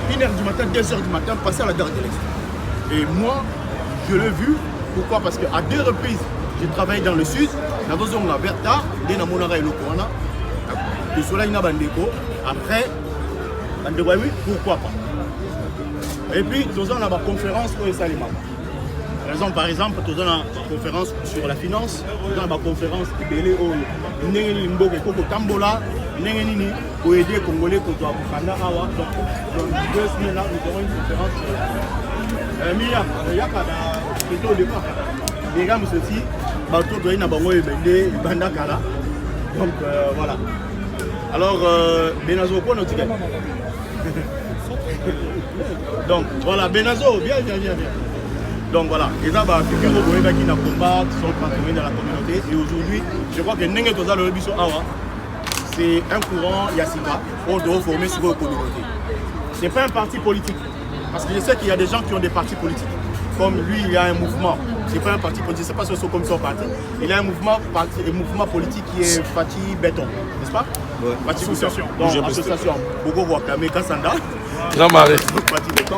1h du matin, 2h du matin, passez à la gare de l'Est. Et moi, je l'ai vu. Pourquoi? Parce qu'à 2 reprises, j'ai travaillé dans le sud. Dans la zone Verta, dans la Monara et le Corona. Le soleil n'a pas de déco. Après, oui, pourquoi pas? Et puis, nous avons une conférence pour les salimats. Par exemple, nous avons une conférence sur la finance, nous avons une conférence de Mboke Tambola, pour aider les Congolais contre Abukanda Awa. Donc, dans 2 semaines là, nous aurons une conférence. Il y a plutôt au départ. Les gars, monsieur aussi, bateau doit y avoir une bande Kala. Donc, voilà. Alors, Benazo, quoi notre gars? Donc, voilà, Benazo, viens. Donc voilà, les gens qui sont combat, qui sont transformés dans la communauté. Et aujourd'hui, je crois que Nenge Toza le Biso Awa, c'est un courant Yassika pour former sur la communauté. Ce n'est pas un parti politique. Parce que je sais qu'il y a des gens qui ont des partis politiques. Comme lui, il y a un mouvement. Ce n'est pas un parti politique, ce n'est pas ce comme son parti. Il y a un mouvement politique qui est Fati Béton, n'est-ce pas? Ouais. Fati Association. Donc, association. Beaucoup Wakame Kassanda. Jean-Marie. Fati Béton.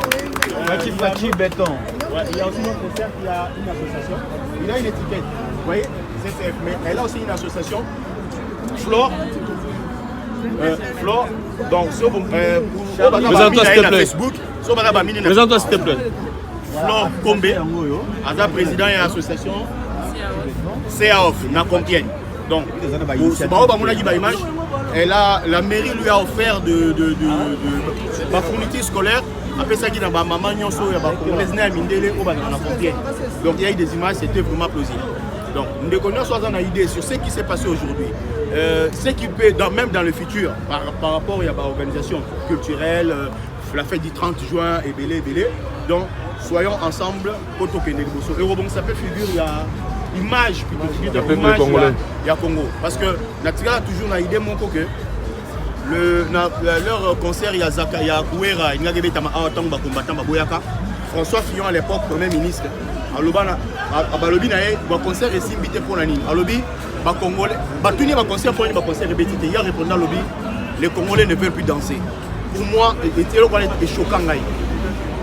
Fati Béton. Ouais, il y a aussi un concert qui a une association. Il a une étiquette. Vous voyez, CCF. Mais elle a aussi une association. Flore. Donc, présente-toi s'il te plaît. Présente-toi s'il te plaît. Flore Kombe, Aza président et association CAOF, na Compiègne. Donc, la mairie lui a offert de ma fourniture scolaire. Après ça, il y a ma maman, il y a donc il y a eu des images, c'était vraiment plausible. Donc, nous connaissons une idée sur ce qui s'est passé aujourd'hui. Ce qui peut, même dans le futur, par rapport à l'organisation culturelle, la fête du 30 juin, et belé. Donc, soyons ensemble pour toquer les bossons. Et bon, ça peut figurer, il y a image, il y a Congo. Parce que Natika a toujours une idée, mon coquin. Leur concert, il y a Zaka, il y a Kouera, il y a François Fillon à l'époque, premier ministre. Le concert est invité pour la ligne. Les Congolais, il a répondu à l'objet, les Congolais ne veulent plus danser. Pour moi, c'est choquant.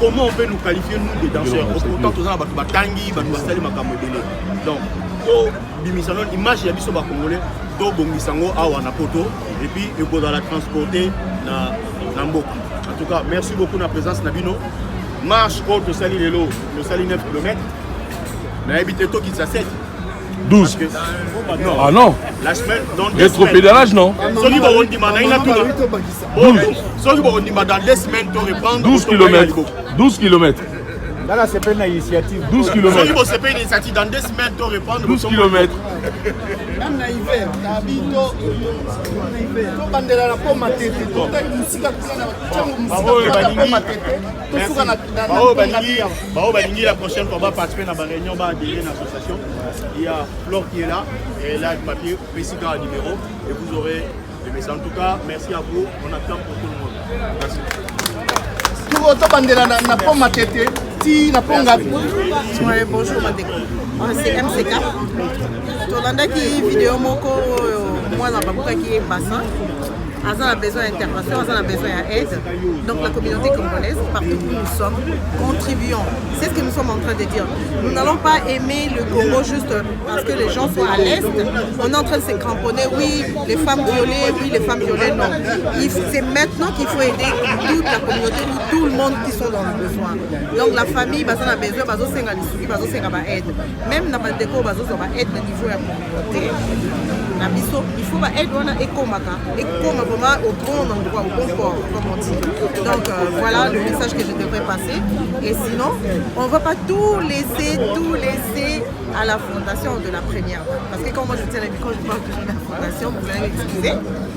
Comment on peut nous qualifier, nous, des danseurs? Pourtant, tous les Batangi, Basali, Makamodele. Donc, l'image de les Congolais, et puis il faut la transporter dans Mboka. En tout cas, merci beaucoup de la présence Nabino. Marche contre Sali Lelo, le Sali 9 km. On a habité tout qui s'assède. 12. Non. Ah non. La semaine, dans 2 semaines. Rétropédalage, non? Ceux qui vont dire, il y a tout. Ceux qui vont dire, dans 2 semaines, tu reprends. 12 km. 12 km. Là, c'est pas une initiative. 12 km. Ceux qui vont se faire une initiative, dans 2 semaines, tu reprends. 12 km. Même dans l'hiver, Tabito, la pomme à tête, la prochaine fois, on va participer à la réunion, on va adhérer à l'association. Il y a Flore qui est là, et là, le papier, président numéro, et vous aurez le message. En tout cas, merci à vous, on attend pour tout le monde. Merci. La pomme à tête, si la pomme à tête. Bonjour, c'est MCK. Tolandaki vidéo moko moi na babuka qui est bassin. Azan a besoin d'intervention, Azan a besoin d'aide. Donc la communauté congolaise, partout où nous sommes, contribuons. C'est ce que nous sommes en train de dire. Nous n'allons pas aimer le Congo juste parce que les gens sont à l'Est. On est en train de se cramponner, oui, les femmes violées, non. C'est maintenant qu'il faut aider toute la communauté, tout le monde qui sont dans le besoin. Donc la famille, Azan a besoin, Azan senga lisouki, Azan senga ba aide. Même dans Bandeko, Azan senga ba aide au niveau de la communauté. Il faut aider et comme vraiment au bon endroit, au bon port, comme on dit. Donc voilà le message que je devrais passer. Et sinon, on ne va pas tout laisser à la fondation de la première. Parce que quand moi je tiens les micros, je parle toujours de la fondation, vous allez m'excuser.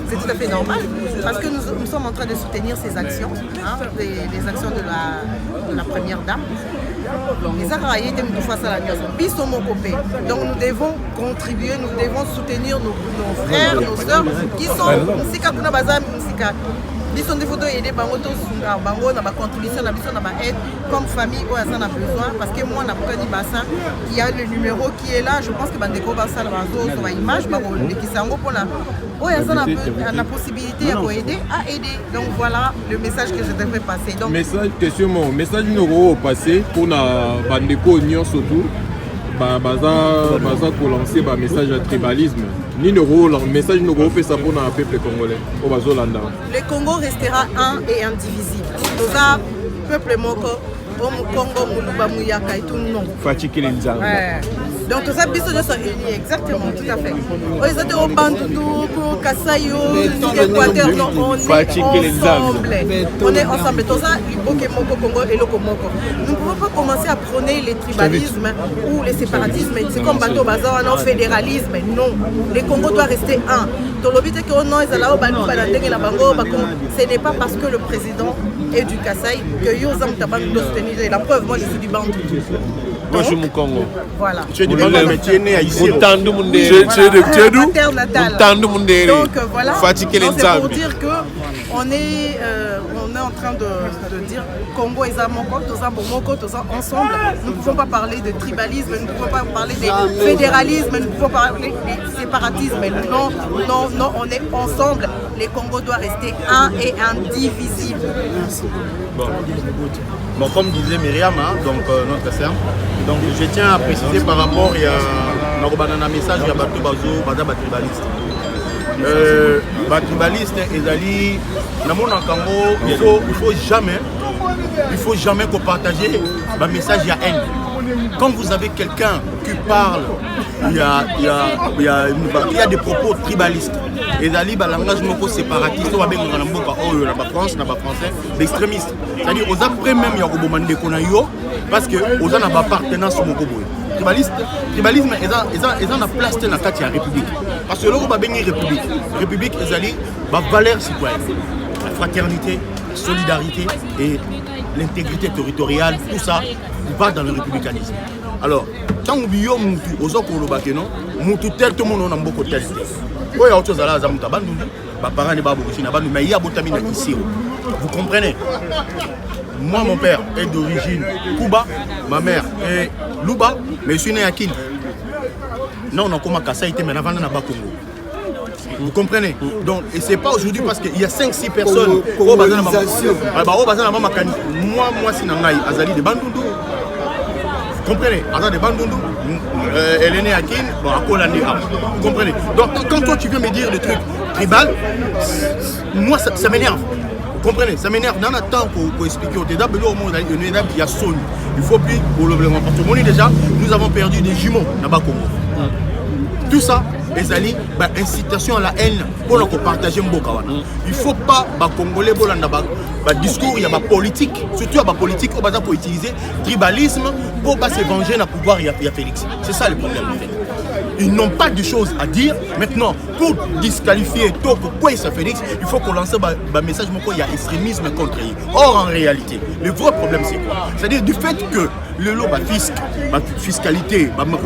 C'est tout à fait normal. Parce que nous sommes en train de soutenir ces actions, hein, les actions de la première dame. Donc nous devons contribuer, nous devons soutenir nos frères, nos soeurs qui sont biso nde photo aider bango tosunga bango na ba contribution na biso na ba aide comme famille oyo aza na besoin parce que moi na bokani basa il y a le numéro qui est là je pense que bandeko basala bazo ba image ba kolekisa yango mpona oyo aza na possibilité ya koaider à aider donc voilà le message que je devrais passer donc message noko passer mpona bandeko nyonso tout baza kolancer ba message ya tribalisme ni message noko opesa mpona peuple congolais o bazolanda le Congo restera un et indivisible toza peuple moko o Congo muluba muyaka et tout non fatiguer les gens donc tout ça biso nyonso unis exactement tout à fait oyo eza te o Bandundu ko Kasai Équateur non on est ensemble tout ça liboke moko Congo eloko moko nous ne pouvons pas commencer à prôner les tribalismes ou les séparatismes c'est comme bateau bazar non fédéralisme non le Congo doit rester un tolobi te que non ezala o bantu bana ndenge na bango ce n'est pas parce que le président est du Kasai que yo zam tabango de soutenir la preuve moi je suis du Bandundu. Moi je suis mon Congo. Voilà. Tu es du Bandundu mais tu es né ici. Donc voilà. C'est pour dire que on est en train de dire Congo et Zamoko, tous ensemble. Nous ne pouvons pas parler de tribalisme, nous ne pouvons pas parler de fédéralisme, nous ne pouvons pas parler de séparatisme. Non, on est ensemble. Les Congo doivent rester un et indivisible. Merci. Bon, comme disait Myriam, hein, donc notre sœur, donc je tiens à préciser par rapport à un message il y a Bato tribaliste. Tribaliste ezali na mon Congo il faut jamais qu'on partage un message il y a haine. Quand vous avez quelqu'un qui parle il y a des propos tribalistes ezali ba langage moko séparatiste wa benga na mboka oyo na ba France na ba français d'extrémistes c'est-à-dire aux après même ya ko bomande ko na yo parce que aux ana ba partenance moko boye tribalisme eza na place na kati ya république parce que loko ba bengi république ezali ba valeur citoyenne la fraternité la solidarité et l'intégrité territoriale tout ça va dans le républicanisme alors quand biyo mutu ozoko lobake non mutu tel tout monde na mboko tel oyo auto zala za mutu Bandundu ba parents ne ba bokochina bandu mais ya botamina ici vous comprenez. Moi mon père est d'origine Kuba, ma mère est Luba mais je suis né à Kin. Non on a comme Kasai était mais avant na ba Congo. Vous comprenez. Donc et c'est pas aujourd'hui parce qu'il y a 5-6 personnes au bazana makani. Moi si na ngai azali de Bandundu. Vous comprenez. Azali de Bandundu. Elle est née à Kin, bon, à Kolande. Vous comprenez. Donc quand toi tu viens me dire des trucs tribal, moi ça m'énerve. Vous comprenez. Ça m'énerve. Dans le temps pour expliquer au TEDA, il y a son. Il faut plus pour le blanc. Parce que déjà, nous avons perdu des jumeaux dans le Congo. Tout ça, ezali incitation à la haine pour nous partager Mbokawana. Il ne faut pas les Congolais pour discours, il y a politique, surtout la politique pour utiliser tribalisme pour pas se venger dans le pouvoir il y a Félix. C'est ça le problème. Ils n'ont pas de choses à dire. Maintenant, pour disqualifier tout pourquoi ça Félix, il faut qu'on lance un message il y a extrémisme contre lui. Or en réalité, le vrai problème c'est quoi? C'est-à-dire du fait que le lot fiscalité, même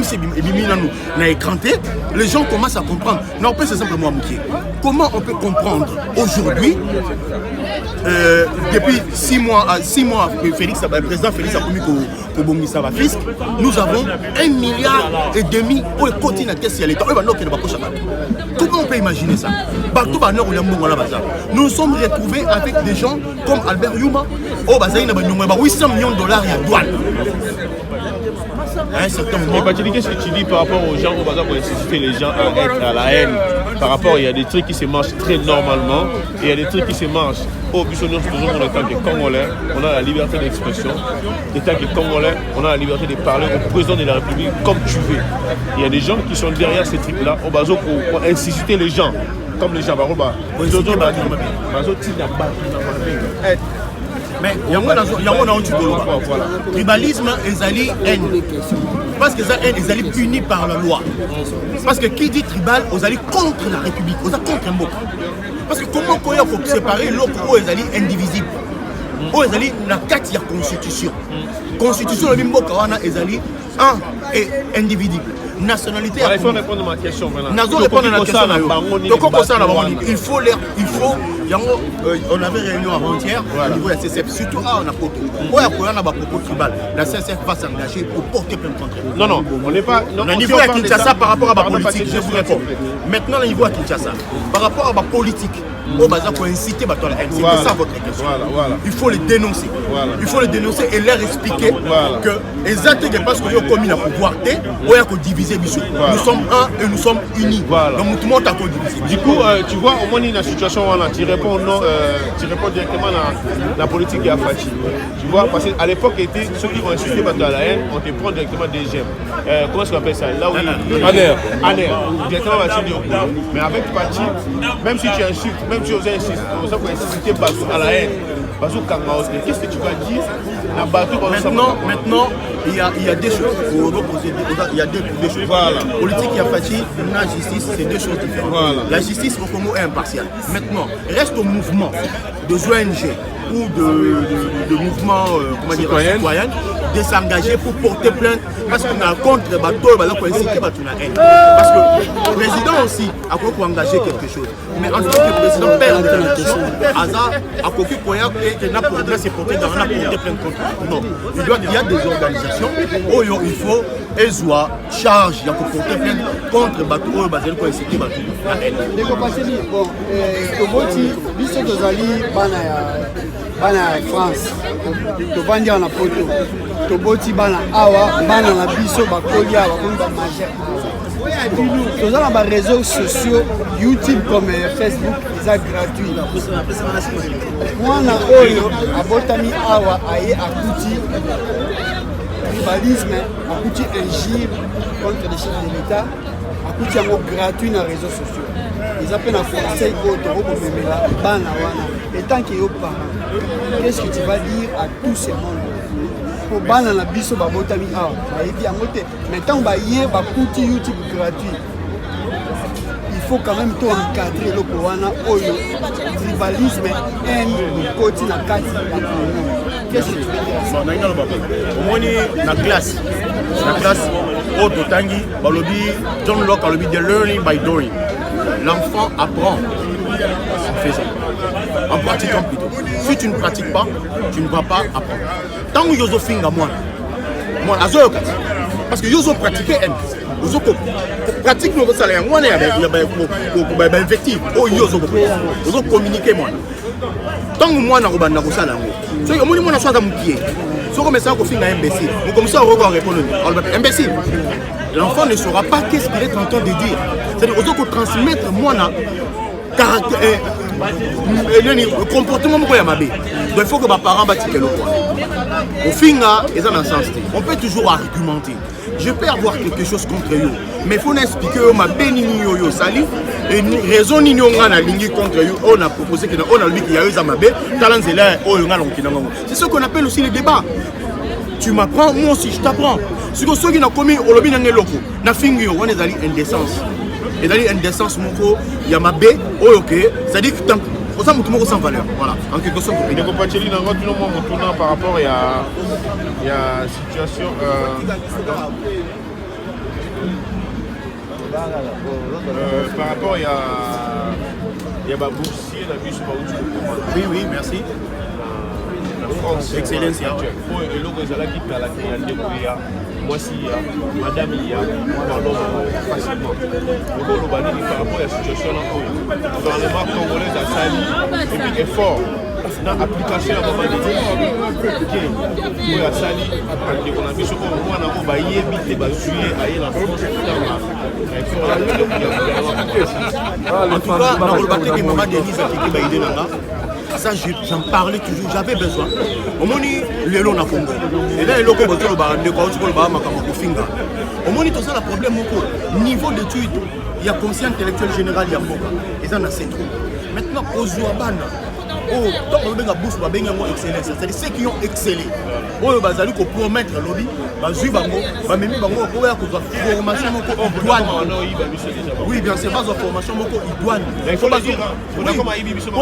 si les gens commencent à comprendre. Non, c'est simplement comment on peut comprendre aujourd'hui, depuis 6 mois, Félix, le président Félix a commis au fisc, nous avons 1,5 milliard au côté de la caisse. Comment on peut imaginer ça? Nous nous sommes retrouvés avec des gens comme Albert Yuma, 800 millions de dollars à douane. À un certain moment. Qu'est-ce que tu dis par rapport aux gens où on va inciter les gens à être à la haine? Par rapport, il y a des trucs qui se mangent très normalement et il y a des trucs qui se mangent. Oh, puisque nous, en tant que Congolais, on a la liberté d'expression. En tant que Congolais, on a la liberté de parler au président de la République comme tu veux. Il y a des gens qui sont derrière ces trucs-là au bateau pour inciter les gens. Comme les gens, mais il y a un tribalisme ezali haine. Parce que ça haine ezali puni par la loi. Parce que qui dit tribal, ezali contre la République, ezali contre un mot. Parce que comment il faut séparer l'autre ezali indivisible. Ezali na kati ya constitution. Constitution le mboka wana ezali un et indivisible. nationalité. Il faut répondre à ma question. Nazo répondre à la question. Il faut, on avait réunion avant-hier au niveau de la CCF, surtout on a Poto. On a propos tribal. La CCF va s'engager pour porter plein de contre. Non, on n'est pas. Au niveau à Kinshasa par rapport à la politique, je vous réponds. Maintenant, au niveau à Kinshasa, par rapport à la politique, on va inciter à la haine. C'est ça votre question. Il faut les dénoncer. Il faut les dénoncer et leur expliquer que exactement parce que nous commis le pouvoir, on a diviser. Nous sommes un et nous sommes unis. Donc tout le monde a divisé. Du coup, tu vois, au moins, il y a une situation où tu réponds non, tu réponds directement à la politique de Fachi. Tu vois, parce qu'à l'époque, ceux qui vont insulter à la haine, on te prend directement des gemmes. Comment est-ce qu'on appelle ça? Là où Aner. Directement, mais avec Fachi, même si tu insultes, même si tu insistes, on va insulter à la haine. Qu'est-ce que tu vas dire? Maintenant, il y a des choses. Il y a deux choses. Politique et Fachi, la justice, c'est deux choses différentes. La justice au Congo est impartiale. Maintenant, reste au mouvement de ONG ou de mouvements citoyens de s'engager pour porter plainte parce qu'on a contre le bateau, parce que le président aussi a engager quelque chose. Mais en tant que le président perd la question, Aza a copié pour dire que n'a pas se porter dans la porter plainte contre. Non, il y a des organisations où il faut Ezwa charge il y a pour porter plainte contre le bateau, basé pour inciter le bateau. Bon, Toboti, biso tozali bana France, tobandi na poto, toboti bana awa, bana na biso bakoli awa, bakoli ba majeur. Tozala ba réseaux sociaux, YouTube comme Facebook, ils sont gratuits. Mwana oyo abotami awa aye akuti tribalisme, akuti injure contre les chefs de l'État, akuti yango gratuit dans les réseaux sociaux. Ils appellent en français Bana. Et tant qu'il y a parents, qu'est-ce que tu vas dire à tous ces mondes? Pour Bana la biso babotami mais tant qu'il y a YouTube gratuit, il faut quand même tout encadrer le Kowana, le tribalisme, haine, côté la carte. Qu'est-ce que tu veux dire? Au moins, la classe, Otto Tangi, John Locke a le de learning by doing. L'enfant apprend en faisant, en pratiquant plutôt. Si tu ne pratiques pas, tu ne vas pas apprendre. Tant que Yozo finga moi, parce que Yozo pratiquer aime. Yozo pratique nos salaires. Moi, il y a effectif. Oh Yozo communiquer moi. Tant que moi, je suis dans salaire. Si je suis dans mon pied, si je suis dans imbécile, vous commencez à répondre imbécile. L'enfant ne saura pas qu'est-ce qu'il est en train de dire. C'est-à-dire qu'il faut transmettre moi le comportement de ma bébé. Donc il faut que mes parents battent le point. Au final, ils ont un sens. On peut toujours argumenter. Je peux avoir quelque chose contre eux, mais il faut expliquer que ma béni yo sali et raison ni on a ligne contre eux. On a proposé que on a lui qui a eu ma bé, talent c'est là c'est ce qu'on appelle aussi le débat. Tu m'apprends, moi aussi je t'apprends. Ce que ceux qui n'ont commis au lobby n'ont loko, na fingi on est allé indécence. Et d'aller indécence moko, il y a ma bé, ok, c'est-à-dire que pour ça tout sans valeur. Voilà, en quelque sorte. Et donc Pacheli dans votre nom par rapport à situation par rapport il y a boursier la bus oui, merci. France, excellence. Et l'autre, ils allaient quitter la création. Moi, si madame, il y a facilement. Le par rapport à la situation, le gouvernement congolais a sali et puis effort. Dans l'application, à un moment donné, il a sali, on a vu ce qu'on va y éviter, juillet, à la France, en tout cas, dans le bâtiment de maman Denise qui va aider là. Ça, j'en parlais toujours, j'avais besoin. Au moins, les lots n'a pas. Et là, les lots, on au moins, tout ça, le problème, niveau d'études, il y a conseil intellectuel général, il y a beaucoup. Et ça, c'est trop. Maintenant, aux Ouabana, donc on a boost excellence, c'est-à-dire ceux qui ont excellé. Oh bazali ko promettre lobby, bazui bango, ba memi bango ko ya ko formation moko douane. Oui, bien sûr, base formation moko douane. Il faut bazonga. Pour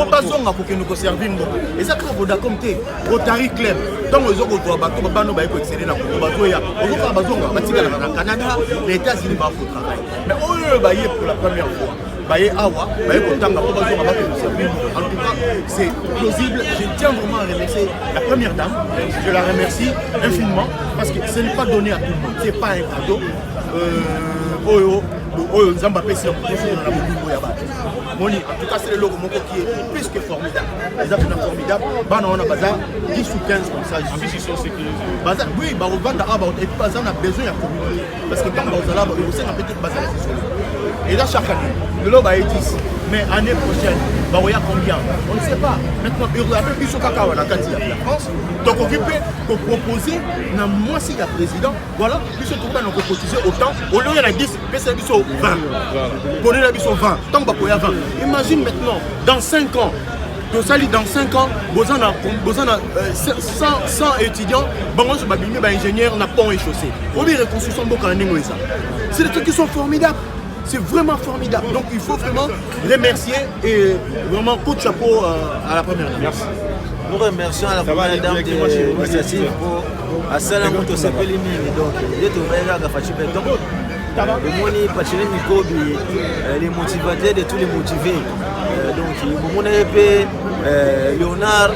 bazonga ko nous servir ngo. Et ça ko d'accord te. Rotary Club. Donc les autres doivent bato bano ba ko exceller na ko bazoya. On va bazonga batika na Canada, les États-Unis ba ko travail. Mais oh ba pour la première fois. Baye Awa, Baye Kotanga, en tout cas, c'est plausible. Je tiens vraiment à remercier la première dame. Je la remercie infiniment parce que ce n'est pas donné à tout le monde. Ce n'est pas un cadeau. Zambapé, c'est un Moni, en tout cas, c'est le logo qui est plus que formidable. Les Africains formidables. On a bazar 10 ou 15 comme ça. Oui, on a besoin de communiquer. Parce que quand on a là, on sait un petit bazar. Et là, chaque année, le lot est 10. Mais l'année prochaine, il y a combien? On ne sait pas. Maintenant, il y a un peu plus de cacao la France. Donc, on peut proposer, moi, si il y a président, voilà, plus de tout on peut cotiser autant. Au lieu de 10, c'est 20. Pour les 20, tant qu'on a 20. Imagine maintenant, dans 5 ans, dans 5 ans, vous avez 100 étudiants, ingénieurs, n'a pas et chaussée. On dit reconstruction beaucoup en Angola. C'est des trucs qui sont formidables. C'est vraiment formidable. Donc il faut vraiment remercier et vraiment coup de chapeau à la première dame. Merci. Nous remercions à la première dame de l'initiative pour Asala Moto s'appelle Mini. Donc il est ouvert à Fachi Beton. Le Moni Pachine Mikobi, les motivateurs de tous les motivés. Donc il y a Léonard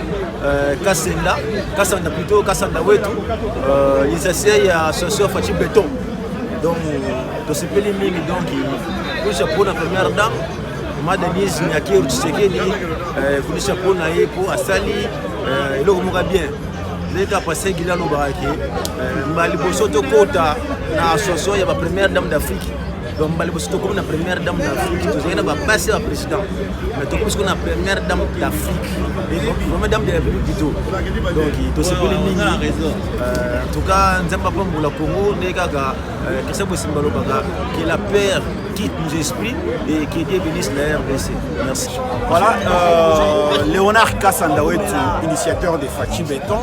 Kassanda plutôt, Kassanda Wetu. Il s'assied à l'association Fachi Beton. Donc, tout ce pays ming donc il chapeau la première dame, Madame Denise Nyaki Tshisekedi, il chapeau naïe pour Asali, il le bien. Les cas passés Guilan Obaraki, Maliboso Tokota, na association il y a la première dame d'Afrique. Donc Maliboso Tokota la première dame d'Afrique, tout ça va passer à président. Mais tout ce qu'on a première dame d'Afrique, première dame de la République du tout. Donc tout ce pays ming. En tout cas, nous avons pas pour la Congo, nous que la paix quitte nos esprits et que Dieu bénisse la RDC. Merci. Voilà, Léonard Kassanda Wetu, initiateur de Fachi Beton,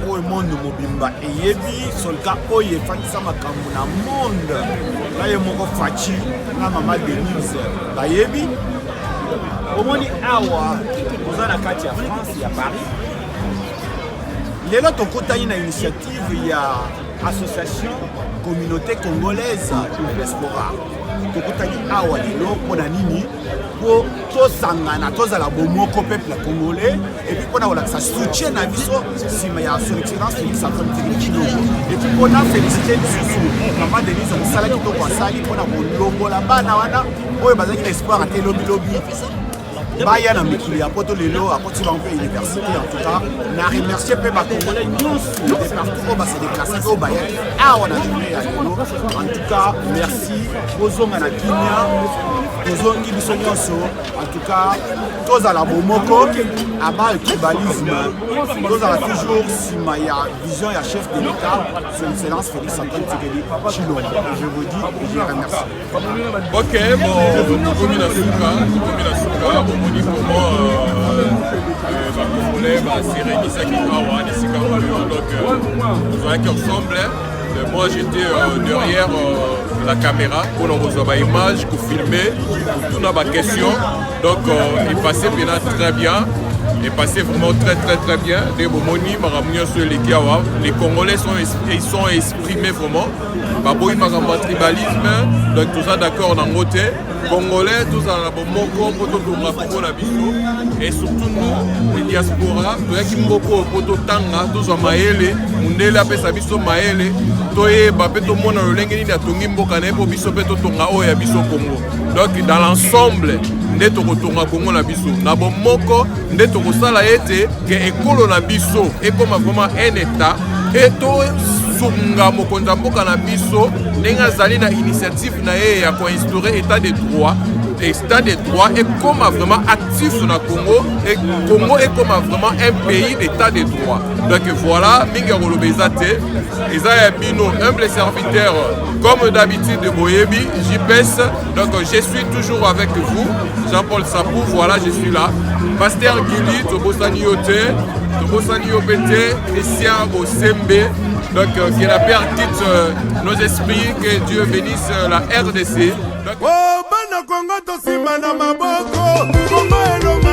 au monde Mobimba et Yebi, sur le cas où il fait ça makambo na monde. Là il y a mon Fachi, na maman Denise, ba Yebi. Au monde awa, vous en a quatre à France, il y a Paris. Les autres ont une initiative, il y a association communauté congolaise de diaspora. Kokutani awa lelo pona nini po to sangana to za la bomoko peuple congolais et puis pona wala ça soutien na biso sima ya son excellence Félix Antoine Tshisekedi et puis pona féliciter biso maman Denise Msala qui to kwa sali pona bolongo la bana wana oyo bazaki espoir ate lobby Baya na mikili ya poto lelo a continué en université en tout cas na remercier pe ba congolais tous de partout ba se déplacer au Baya on a journée à lelo en tout cas merci bozonga na kinya bozongi biso nyonso en tout cas tous à la bomoko aba le tribalisme tous à toujours sima ya vision ya chef de l'état son excellence Félix Antoine Tshisekedi Chilombo je vous dis je remercie. OK bon commune Suka ni comment Congolais Sérénisa Kipawa donc nous avons qui ensemble. Moi j'étais derrière la caméra pour nos images, pour filmer, pour toutes nos questions. Donc il passait très bien. Il passait vraiment très bien. Les Congolais sont exprimés vraiment. Baboui Maramba tribalisme, donc tout ça d'accord dans côté. Congolais, tout ça dans Moko, et surtout nous, les diaspora, tout qui Moko, Poto Tanga, tout ça Maele, Mundela Pesabiso Maele, Toye, Bapeto Mona, le Lengeni, à Tongimbo Kane, Biso Peto Tonga, Oya Biso Congo. Donc dans l'ensemble, Neto Tonga Congo na Biso, Nabo Moko, Neto Sala Ete, que Ekolo na Biso, et comme vraiment un État, et tout. Sunga mokonza mboka na biso ndenge azali na initiative na ye ya koinstaurer état de droit l'état de droit est comme vraiment actif sur le Congo et Congo est comme vraiment un pays d'état de droit. Donc voilà, Mingaro Lobezate, Isaïa Bino, humble serviteur, comme d'habitude de Boyebi, JPS. Donc je suis toujours avec vous, Jean-Paul Sapou, voilà, je suis là. Pasteur Gili, Tobosani Yote, Tobosani Yopete, Christian Bosembe. Donc que la paix quitte nos esprits, que Dieu bénisse la RDC. Donc... Oh, bana Congo, to simana maboko, Congo